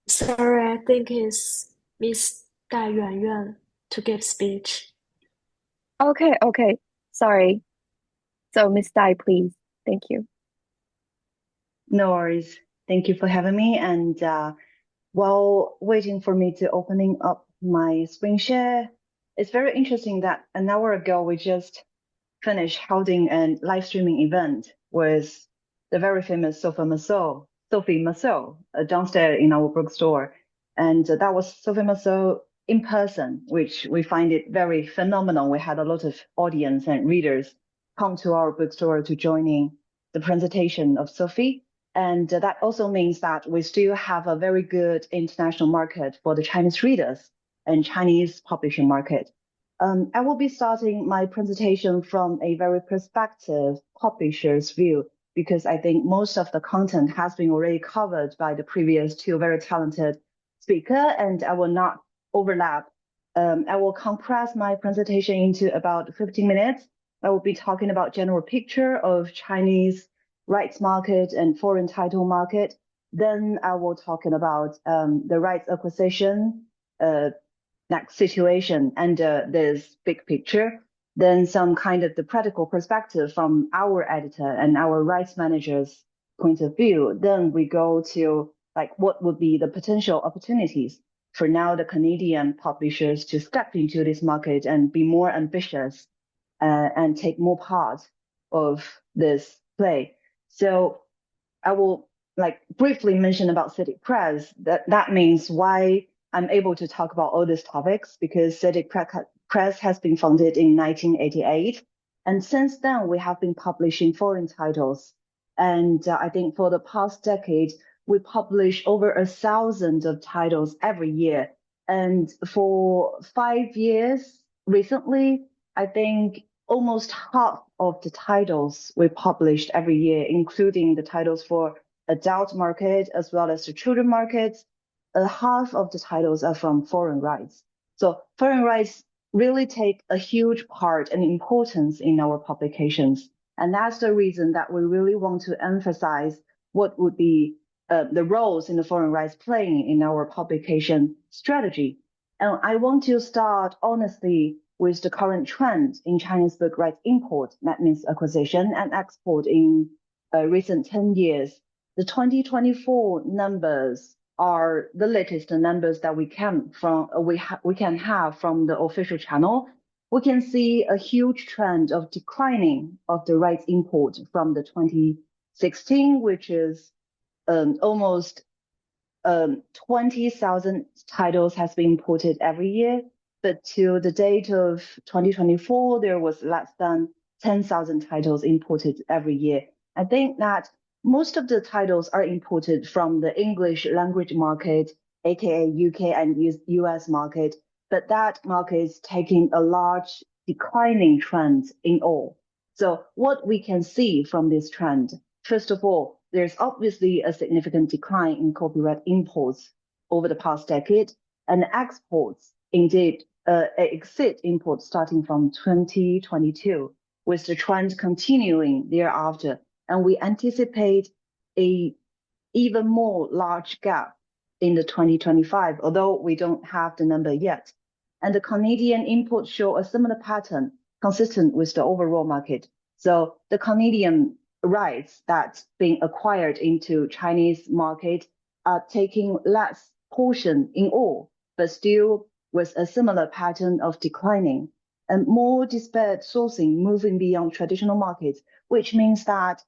Sorry, I think it's Miss Dai Yuanyuan to give speech. Okay. Sorry. So Ms. Dai, please. Thank you. No worries. Thank you for having me. And while waiting for me to opening up my screen share, it's very interesting that an hour ago we just finished holding a live streaming event with the very famous Sophie Marceau, downstairs in our bookstore. And that was Sophie Marceau in person, which we find it very phenomenal. We had a lot of audience and readers come to our bookstore to join in the presentation of Sophie. And that also means that we still have a very good international market for the Chinese readers and Chinese publishing market. I will be starting my presentation from a very prospective publisher's view, because I think most of the content has been already covered by the previous two very talented speakers, and I will not overlap. I will compress my presentation into about 15 minutes. I will be talking about general picture of Chinese rights market and foreign title market. Then I will talking about the rights acquisition, next situation and this big picture, then some kind of the practical perspective from our editor and our rights manager's point of view. Then we go to like what would be the potential opportunities for now the Canadian publishers to step into this market and be more ambitious and take more part of this play. So I will like briefly mention about CITIC Press. That means why I'm able to talk about all these topics, because CITIC Press has been founded in 1988. And since then, we have been publishing foreign titles. And I think for the past decade, we publish over 1,000 of titles every year. And for 5 years recently, I think almost half of the titles we published every year, including the titles for adult market as well as the children markets, half of the titles are from foreign rights. So foreign rights really take a huge part and importance in our publications. And that's the reason that we really want to emphasize what would be the roles in the foreign rights playing in our publication strategy. And I want to start honestly with the current trend in Chinese book rights import, that means acquisition and export in recent 10 years. The 2024 numbers are the latest numbers that we can have from the official channel. We can see a huge trend of declining of the rights import from the 2016, which is almost 20,000 titles has been imported every year. But to the date of 2024, there was less than 10,000 titles imported every year. I think that most of the titles are imported from the English language market, aka UK and US market, but that market is taking a large declining trend in all. So what we can see from this trend, first of all, there's obviously a significant decline in copyright imports over the past decade, and exports indeed exceed imports starting from 2022, with the trend continuing thereafter. And we anticipate a even more large gap in the 2025, although we don't have the number yet. And the Canadian imports show a similar pattern consistent with the overall market. So the Canadian rights that's being acquired into Chinese market are taking less portion in all, but still with a similar pattern of declining and more disparate sourcing moving beyond traditional markets, which means that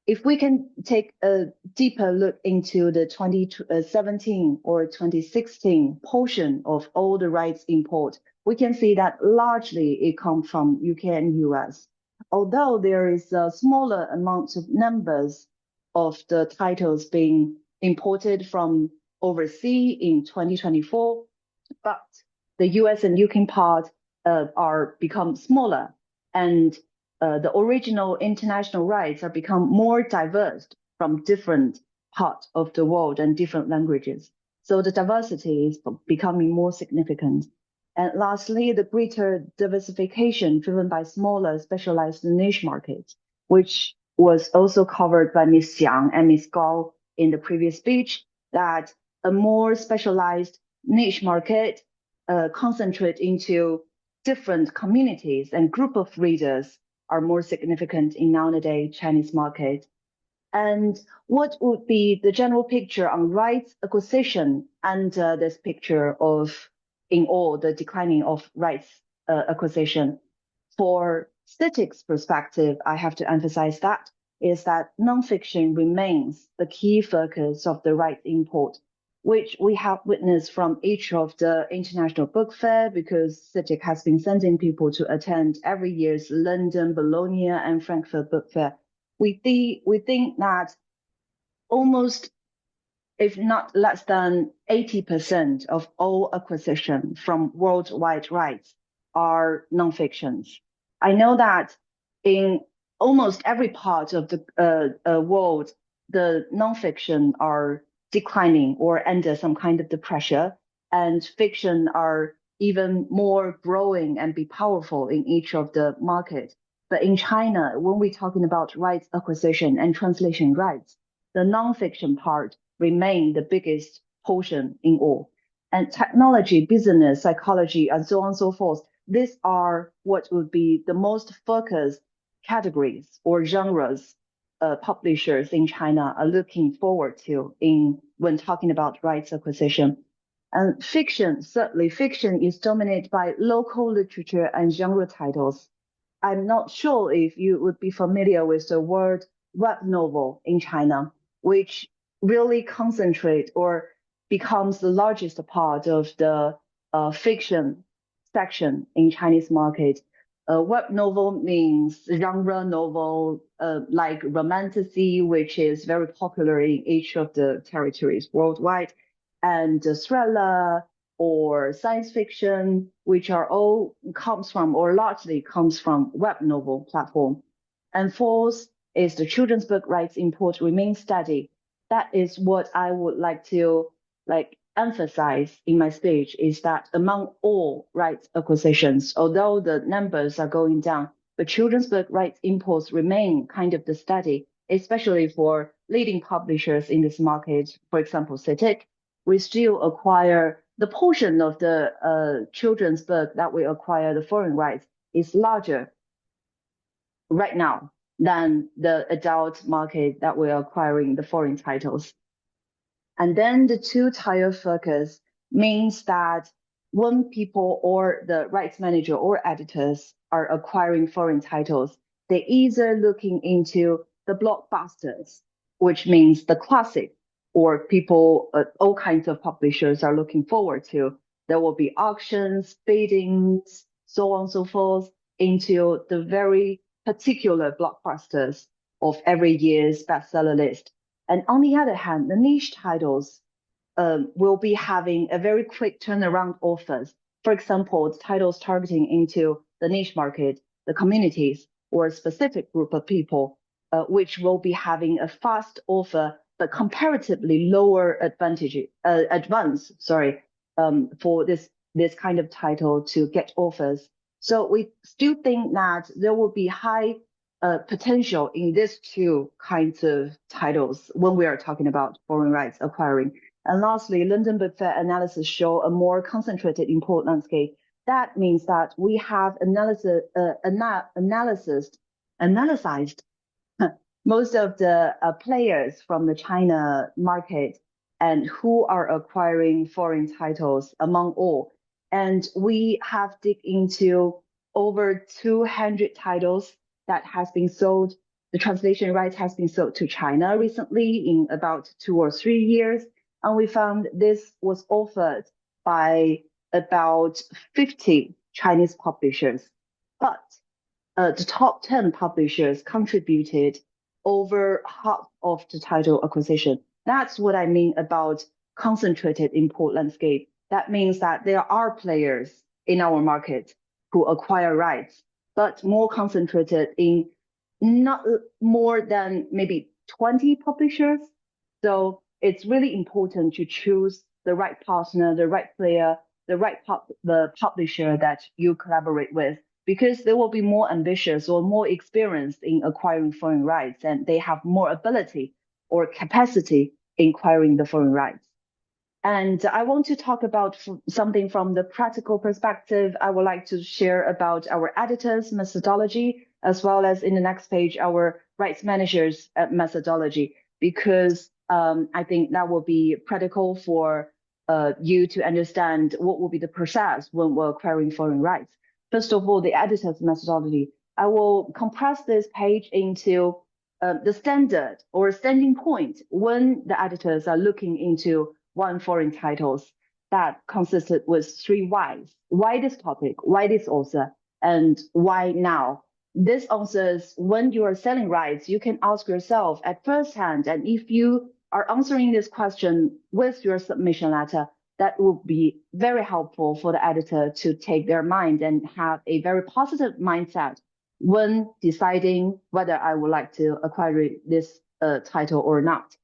if we can take a deeper look into the 2017 or 2016 portion of all the rights import, we can see that largely it comes from UK and US. Although there is a smaller amount of numbers of the titles being imported from overseas in 2024, but the US and UK part are become smaller, and the original international rights are become more diverse from different parts of the world and different languages. So the diversity is becoming more significant. And lastly, the greater diversification driven by smaller specialized niche markets, which was also covered by Ms. Xiang and Ms. Gao in the previous speech, that a more specialized niche market concentrate into different communities and group of readers are more significant in nowadays Chinese market. And what would be the general picture on rights acquisition under this picture of in all the declining of rights acquisition? For CITIC's perspective, I have to emphasize that is that nonfiction remains the key focus of the rights import, which we have witnessed from each of the international book fair, because CITIC has been sending people to attend every year's London, Bologna, and Frankfurt book fair. We think that almost, if not less than 80% of all acquisition from worldwide rights are nonfictions. I know that in almost every part of the world, the nonfiction are declining or under some kind of the pressure, and fiction are even more growing and be powerful in each of the market. But in China, when we're talking about rights acquisition and translation rights, the nonfiction part remain the biggest portion in all. And technology, business, psychology, and so on and so forth, these are what would be the most focused categories or genres publishers in China are looking forward to when talking about rights acquisition. And fiction, certainly fiction is dominated by local literature and genre titles. I'm not sure if you would be familiar with the word web novel in China, which really concentrate or becomes the largest part of the fiction section in Chinese market. Web novel means genre novel, like romantasy, which is very popular in each of the territories worldwide, and thriller or science fiction, which are all comes from or largely comes from web novel platform. And fourth is the children's book rights import remain steady. That is what I would like to emphasize in my speech, is that among all rights acquisitions, although the numbers are going down, the children's book rights imports remain kind of the steady, especially for leading publishers in this market. For example, CITIC, we still acquire the portion of the children's book that we acquire the foreign rights is larger right now than the adult market that we're acquiring the foreign titles. And then the two-tier focus means that when people or the rights manager or editors are acquiring foreign titles, they're either looking into the blockbusters, which means the classic, or people, all kinds of publishers are looking forward to. There will be auctions, biddings, so on and so forth, into the very particular blockbusters of every year's bestseller list. And on the other hand, the niche titles will be having a very quick turnaround offers. For example, the titles targeting into the niche market, the communities, or a specific group of people, which will be having a fast offer, but comparatively lower advance, for this kind of title to get offers. So we still think that there will be high potential in these two kinds of titles when we are talking about foreign rights acquiring. And lastly, London Book Fair analysis show a more concentrated import landscape. That means that we have analyzed most of the players from the China market and who are acquiring foreign titles among all. And we have dig into over 200 titles that has been sold. The translation rights has been sold to China recently in about 2 or 3 years. And we found this was offered by about 50 Chinese publishers. But the top 10 publishers contributed over half of the title acquisition. That's what I mean about concentrated import landscape. That means that there are players in our market who acquire rights, but more concentrated in not more than maybe 20 publishers. So it's really important to choose the right partner, the right player, the publisher that you collaborate with, because they will be more ambitious or more experienced in acquiring foreign rights, and they have more ability or capacity in acquiring the foreign rights. And I want to talk about something from the practical perspective. I would like to share about our editors' methodology, as well as in the next page, our rights managers' methodology, because I think that will be critical for you to understand what will be the process when we're acquiring foreign rights. First of all, the editor's methodology. I will compress this page into the standard or standing point when the editors are looking into one foreign titles that consisted with 3 whys. Why this topic? Why this author? And why now? This answers when you are selling rights, you can ask yourself at first hand, and if you are answering this question with your submission letter, that will be very helpful for the editor to take their mind and have a very positive mindset when deciding whether I would like to acquire this title or not.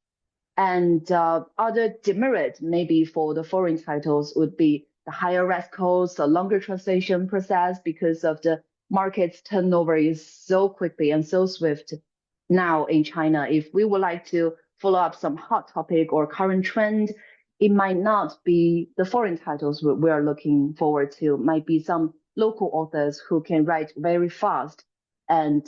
And other demerit maybe for the foreign titles would be the higher risk costs, the longer translation process, because of the market's turnover is so quickly and so swift now in China. If we would like to follow up some hot topic or current trend, it might not be the foreign titles we are looking forward to. It might be some local authors who can write very fast and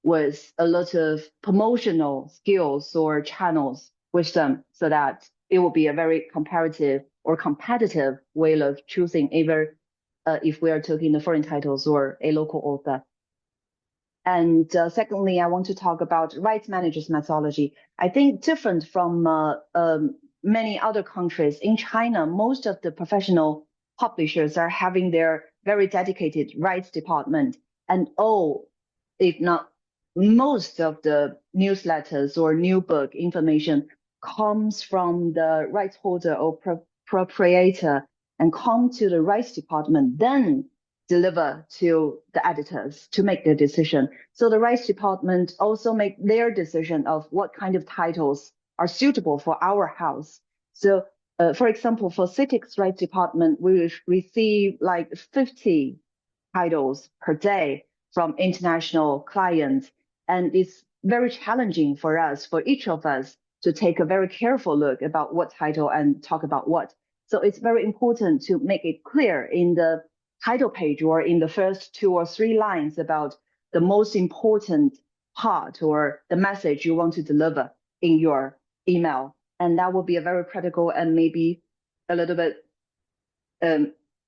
with a lot of promotional skills or channels with them, so that it will be a very comparative or competitive way of choosing either if we are talking the foreign titles or a local author. And secondly, I want to talk about rights managers methodology. I think different from many other countries, in China, most of the professional publishers are having their very dedicated rights department, and all, if not most of the newsletters or new book information comes from the rights holder or proprietor and come to the rights department, then deliver to the editors to make their decision. So the rights department also make their decision of what kind of titles are suitable for our house. So for example, for CITIC's rights department, we receive like 50 titles per day from international clients. And it's very challenging for us, for each of us, to take a very careful look about what title and talk about what. So it's very important to make it clear in the title page or in the first 2 or 3 lines about the most important part or the message you want to deliver in your email. And that will be a very practical and maybe a little bit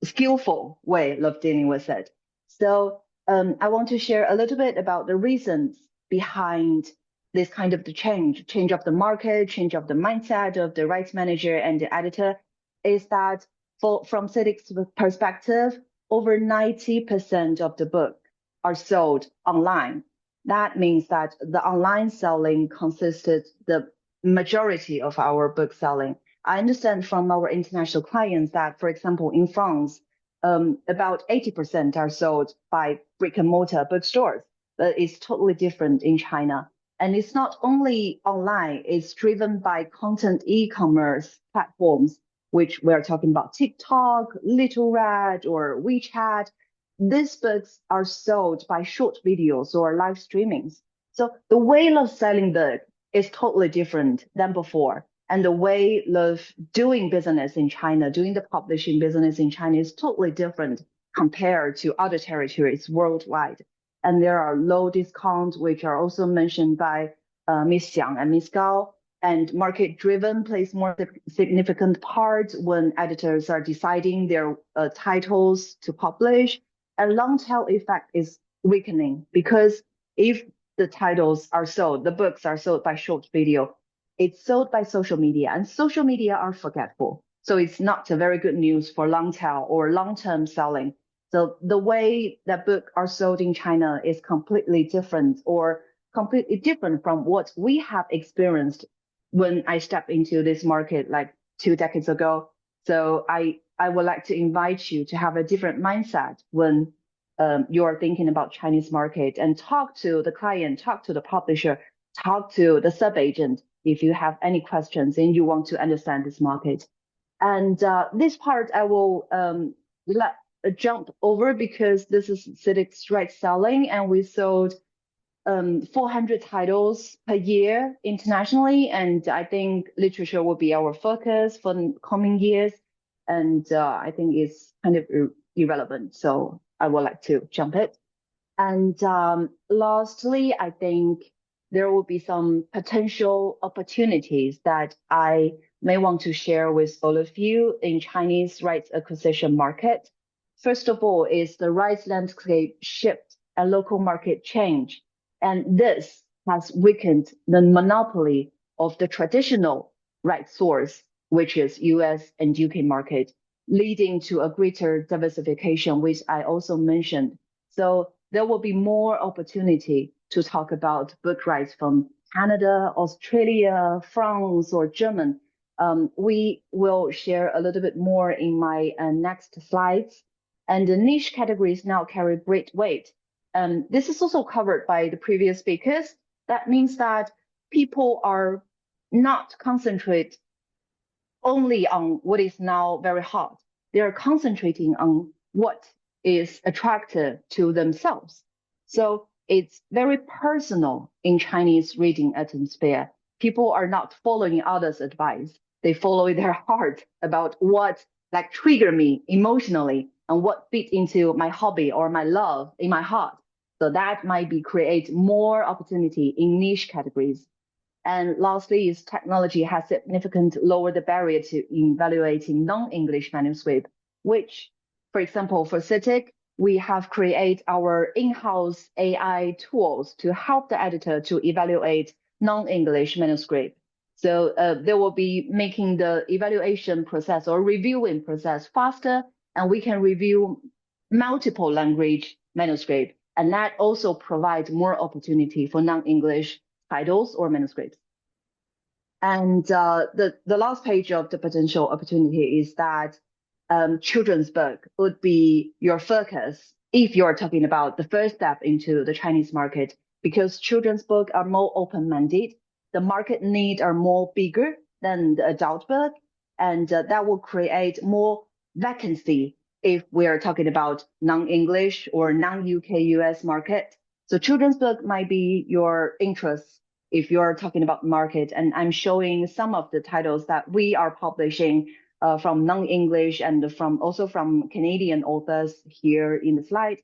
skillful way of dealing with it. So I want to share a little bit about the reasons behind this kind of the change of the market, change of the mindset of the rights manager and the editor, is that from CITIC's perspective, over 90% of the book are sold online. That means that the online selling consisted the majority of our book selling. I understand from our international clients that, for example, in France, about 80% are sold by brick and mortar bookstores, but it's totally different in China. And it's not only online, it's driven by content e-commerce platforms, which we're talking about TikTok, Little Red, or WeChat. These books are sold by short videos or live streamings. So the way of selling book is totally different than before. And the way of doing business in China, doing the publishing business in China is totally different compared to other territories worldwide. And there are low discounts, which are also mentioned by Ms. Xiang and Ms. Gao. And market-driven plays more significant part when editors are deciding their titles to publish. And long tail effect is weakening, because if the titles are sold, the books are sold by short video, it's sold by social media, and social media are forgetful. So it's not a very good news for long tail or long-term selling. So the way that books are sold in China is completely different from what we have experienced when I stepped into this market like 2 decades ago. So I would like to invite you to have a different mindset when you are thinking about Chinese market, and talk to the client, talk to the publisher, talk to the sub-agent if you have any questions and you want to understand this market. And this part I will jump over, because this is CITIC's right selling, and we sold 400 titles per year internationally, and I think literature will be our focus for the coming years, and I think it's kind of irrelevant, so I would like to jump it. And lastly, I think there will be some potential opportunities that I may want to share with all of you in Chinese rights acquisition market. First of all is the rights landscape shift and local market change. And this has weakened the monopoly of the traditional rights source, which is US and UK market, leading to a greater diversification, which I also mentioned. So there will be more opportunity to talk about book rights from Canada, Australia, France, or German. We will share a little bit more in my next slides. And the niche categories now carry great weight. This is also covered by the previous speakers. That means that people are not concentrate only on what is now very hot. They are concentrating on what is attractive to themselves. So it's very personal in Chinese reading atmosphere. People are not following others' advice. They follow their heart about what like trigger me emotionally and what fit into my hobby or my love in my heart. So that might be create more opportunity in niche categories. And lastly is technology has significantly lowered the barrier to evaluating non-English manuscript, which, for example, for CITIC, we have created our in-house AI tools to help the editor to evaluate non-English manuscript. So they will be making the evaluation process or reviewing process faster, and we can review multiple language manuscript. And that also provides more opportunity for non-English titles or manuscripts. And the last page of the potential opportunity is that children's book would be your focus if you're talking about the first step into the Chinese market, because children's book are more open-minded. The market need are more bigger than the adult book, and that will create more vacancy if we are talking about non-English or non-UK US market. So children's book might be your interest if you're talking about market. And I'm showing some of the titles that we are publishing from non-English and also from Canadian authors here in the slide.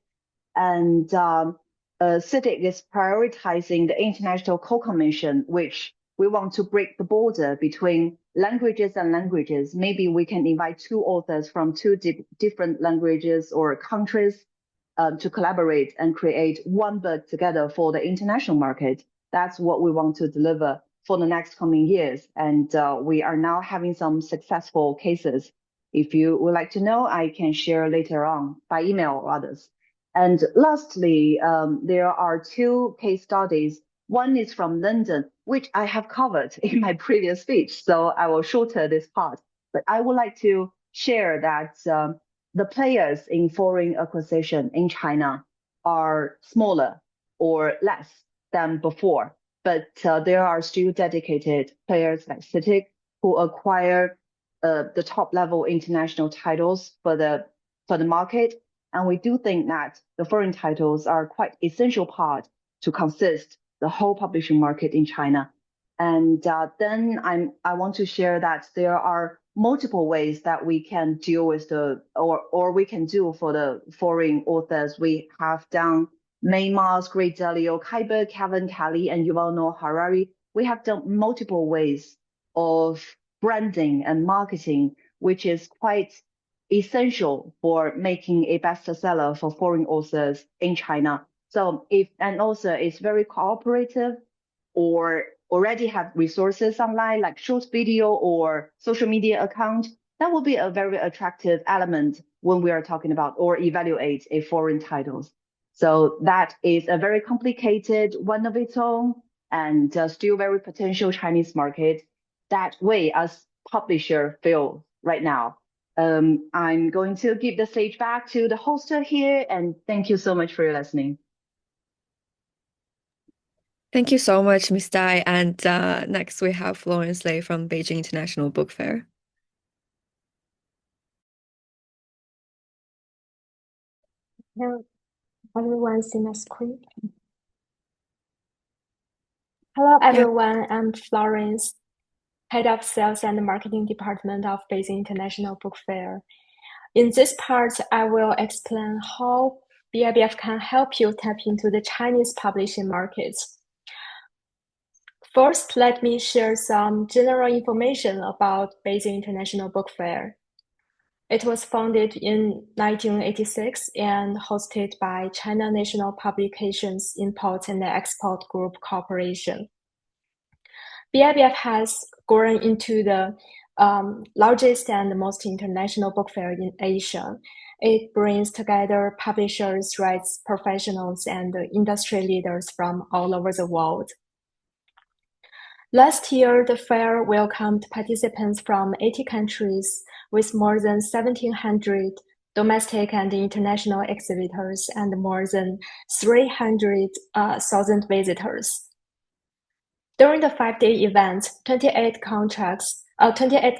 And CITIC is prioritizing the international co-commission, which we want to break the border between languages and languages. Maybe we can invite 2 authors from 2 different languages or countries to collaborate and create one book together for the international market. That's what we want to deliver for the next coming years. And we are now having some successful cases. If you would like to know, I can share later on by email or others. And lastly, there are 2 case studies. One is from London, which I have covered in my previous speech, so I will shorten this part. But I would like to share that the players in foreign acquisition in China are smaller or less than before, but there are still dedicated players like CITIC who acquire the top level international titles for the market. And we do think that the foreign titles are quite essential part to consist the whole publishing market in China. And then I want to share that there are multiple ways that we can deal with or we can do for the foreign authors. We have done Maymas, Great Dalio, Kaiber, Kevin Kelly, and Yuval Noah Harari. We have done multiple ways of branding and marketing, which is quite essential for making a bestseller for foreign authors in China. So and also it's very cooperative, or already have resources online like short video or social media account. That will be a very attractive element when we are talking about or evaluate a foreign titles. So that is a very complicated one of its own and still very potential Chinese market. That way, as publisher feel right now. I'm going to give the stage back to the host here, and thank you so much for your listening. Thank you so much, Ms. Dai. And next we have Florence Lei from Beijing International Book Fair. Hello, everyone, see my screen. Hello, everyone. Yeah. I'm Florence, Head of Sales and Marketing Department of Beijing International Book Fair. In this part, I will explain how BIBF can help you tap into the Chinese publishing market. First, let me share some general information about Beijing International Book Fair. It was founded in 1986 and hosted by China National Publications Import and Export Group Corporation. BIBF has grown into the largest and most international book fair in Asia. It brings together publishers, rights professionals, and industry leaders from all over the world. Last year, the fair welcomed participants from 80 countries with more than 1,700 domestic and international exhibitors and more than 300,000 visitors. During the 5-day event, 28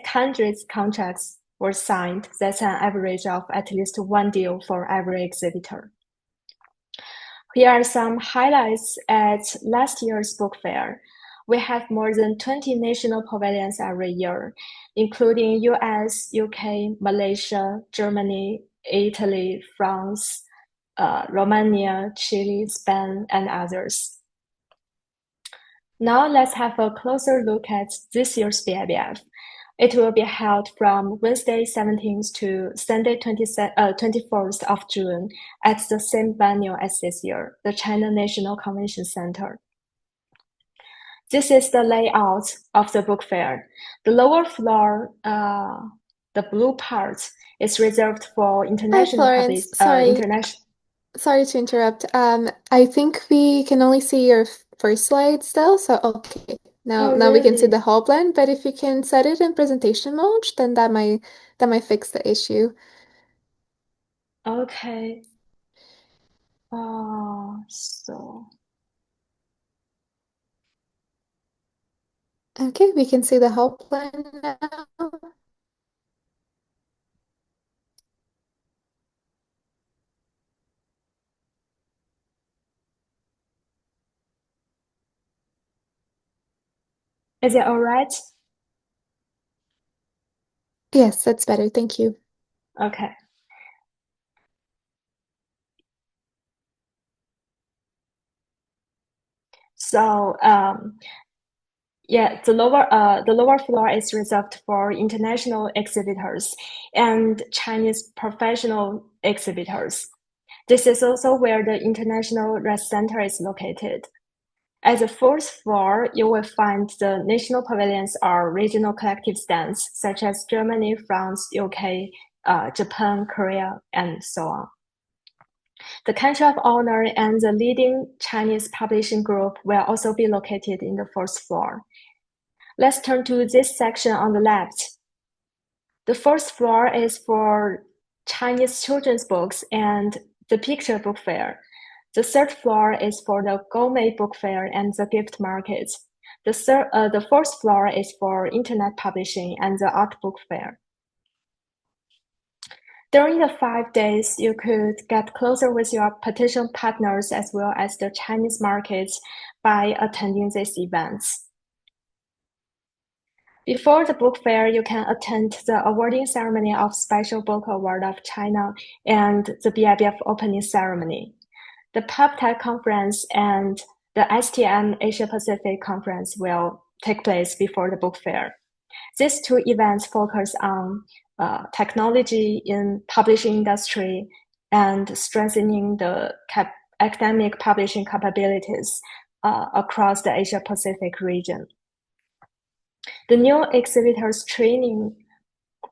countries' contracts were signed. That's an average of at least one deal for every exhibitor. Here are some highlights at last year's book fair. We have more than 20 national pavilions every year, including US, UK, Malaysia, Germany, Italy, France, Romania, Chile, Spain, and others. Now let's have a closer look at this year's BIBF. It will be held from Wednesday 17th to Sunday 24th of June at the same venue as this year, the China National Convention Center. This is the layout of the book fair. The lower floor, the blue part, is reserved for international public. Sorry to interrupt. I think we can only see your first slide still. So okay, now we can see the whole plan. But if you can set it in presentation mode, then that might fix the issue. Okay. So. Okay, we can see the whole plan now. Is it all right? Yes, that's better. Thank you. Okay. So, yeah, the lower floor is reserved for international exhibitors and Chinese professional exhibitors. This is also where the International Rest Center is located. At the fourth floor, you will find the national pavilions or regional collective stands, such as Germany, France, UK, Japan, Korea, and so on. The country of honor and the leading Chinese publishing group will also be located in the fourth floor. Let's turn to this section on the left. The first floor is for Chinese children's books and the picture book fair. The third floor is for the gourmet book fair and the gift market. The fourth floor is for internet publishing and the art book fair. During the 5 days, you could get closer with your potential partners as well as the Chinese markets by attending these events. Before the book fair, you can attend the awarding ceremony of Special Book Award of China and the BIBF opening ceremony. The Peptide Conference and the STM Asia Pacific Conference will take place before the book fair. These two events focus on technology in publishing industry and strengthening the academic publishing capabilities across the Asia Pacific region. The new exhibitors training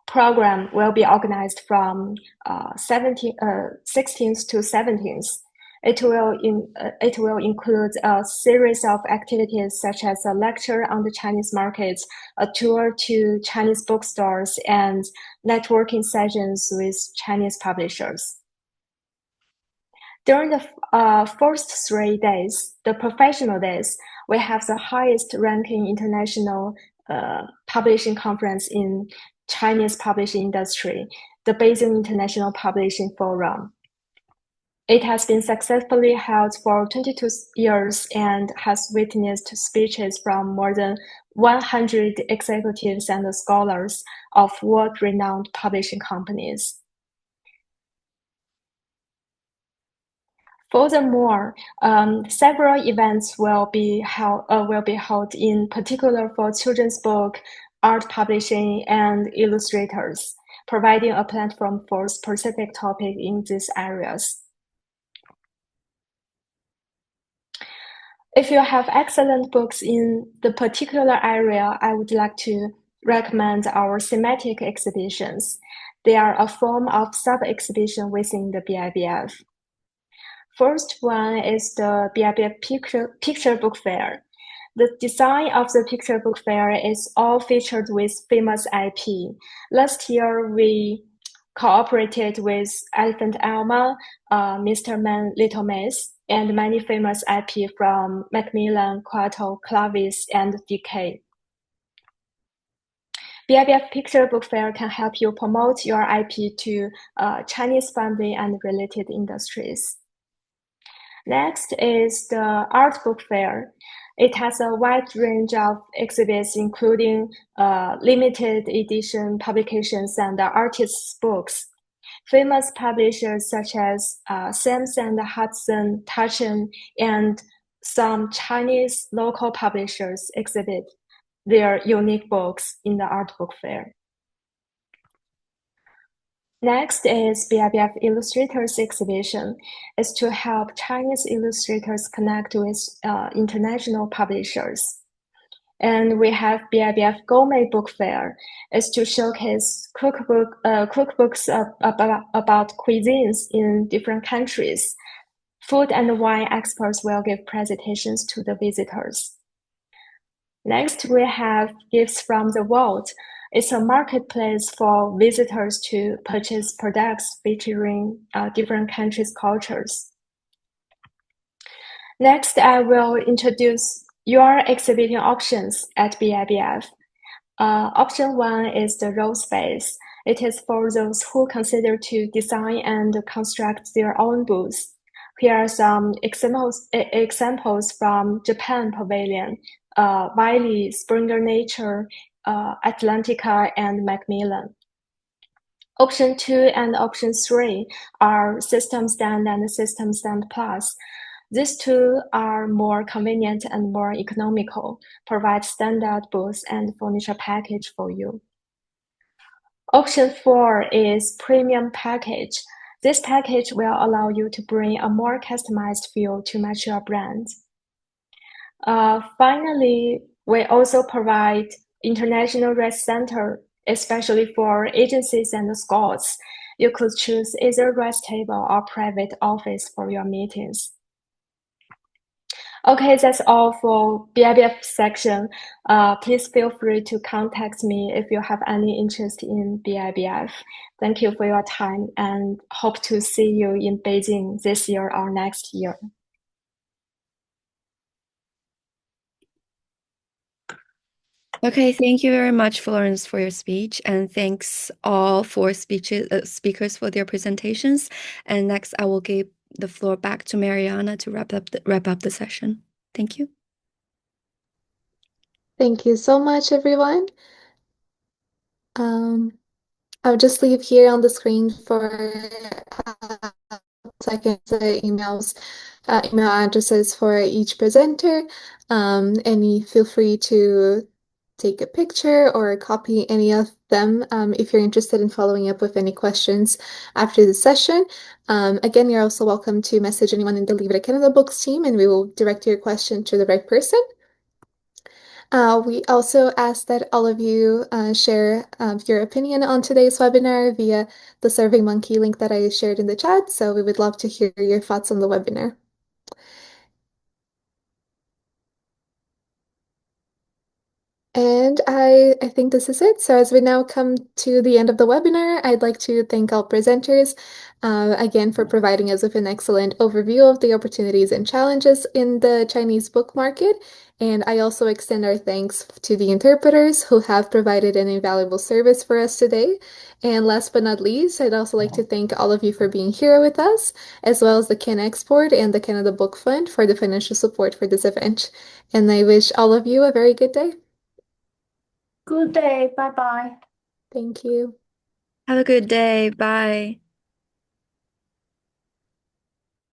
program will be organized from 16th to 17th. It will include a series of activities such as a lecture on the Chinese market, a tour to Chinese bookstores, and networking sessions with Chinese publishers. During the first 3 days, the professional days, we have the highest ranking international publishing conference in Chinese publishing industry, the Beijing International Publishing Forum. It has been successfully held for 22 years and has witnessed speeches from more than 100 executives and scholars of world-renowned publishing companies. Furthermore, several events will be held in particular for children's book, art publishing, and illustrators, providing a platform for specific topics in these areas. If you have excellent books in the particular area, I would like to recommend our thematic exhibitions. They are a form of sub-exhibition within the BIBF. First one is the BIBF Picture Book Fair. The design of the Picture Book Fair is all featured with famous IP. Last year, we cooperated with Elephant Alma, Mr. Man, Little Miss, and many famous IP from Macmillan, Quato, Clavis, and DK. BIBF Picture Book Fair can help you promote your IP to Chinese family and related industries. Next is the Art Book Fair. It has a wide range of exhibits, including limited edition publications and artists' books. Famous publishers such as Sams and Hudson, Taschen, and some Chinese local publishers exhibit their unique books in the Art Book Fair. Next is BIBF Illustrators Exhibition. It's to help Chinese illustrators connect with international publishers. And we have BIBF Gourmet Book Fair. It's to showcase cookbooks about cuisines in different countries. Food and wine experts will give presentations to the visitors. Next, we have Gifts from the World. It's a marketplace for visitors to purchase products featuring different countries' cultures. Next, I will introduce your exhibiting options at BIBF. Option 1 is the role space. It is for those who consider to design and construct their own booths. Here are some examples from Japan Pavilion, Wiley, Springer Nature, Atlantica, and Macmillan. Option 2 and Option 3 are System Stand and System Stand Plus. These two are more convenient and more economical, provide standard booths and furniture package for you. Option 4 is Premium Package. This package will allow you to bring a more customized feel to match your brand. Finally, we also provide International Rest Center, especially for agencies and schools. You could choose either rest table or private office for your meetings. Okay, that's all for BIBF section. Please feel free to contact me if you have any interest in BIBF. Thank you for your time and hope to see you in Beijing this year or next year. Okay, thank you very much, Florence, for your speech, and thanks all for speakers for their presentations. And next, I will give the floor back to Mariana to wrap up the session. Thank you. Thank you so much, everyone. I'll just leave here on the screen for seconds the email addresses for each presenter. And feel free to take a picture or copy any of them if you're interested in following up with any questions after the session. Again, you're also welcome to message anyone in the Leave It at Canada Books team, and we will direct your question to the right person. We also ask that all of you share your opinion on today's webinar via the SurveyMonkey link that I shared in the chat. So we would love to hear your thoughts on the webinar. And I think this is it. So as we now come to the end of the webinar, I'd like to thank all presenters again for providing us with an excellent overview of the opportunities and challenges in the Chinese book market. And I also extend our thanks to the interpreters who have provided an invaluable service for us today. And last but not least, I'd also like to thank all of you for being here with us, as well as the Can Export and the Canada Book Fund for the financial support for this event. And I wish all of you a very good day. Good day. Bye-bye. Thank you. Have a good day. Bye.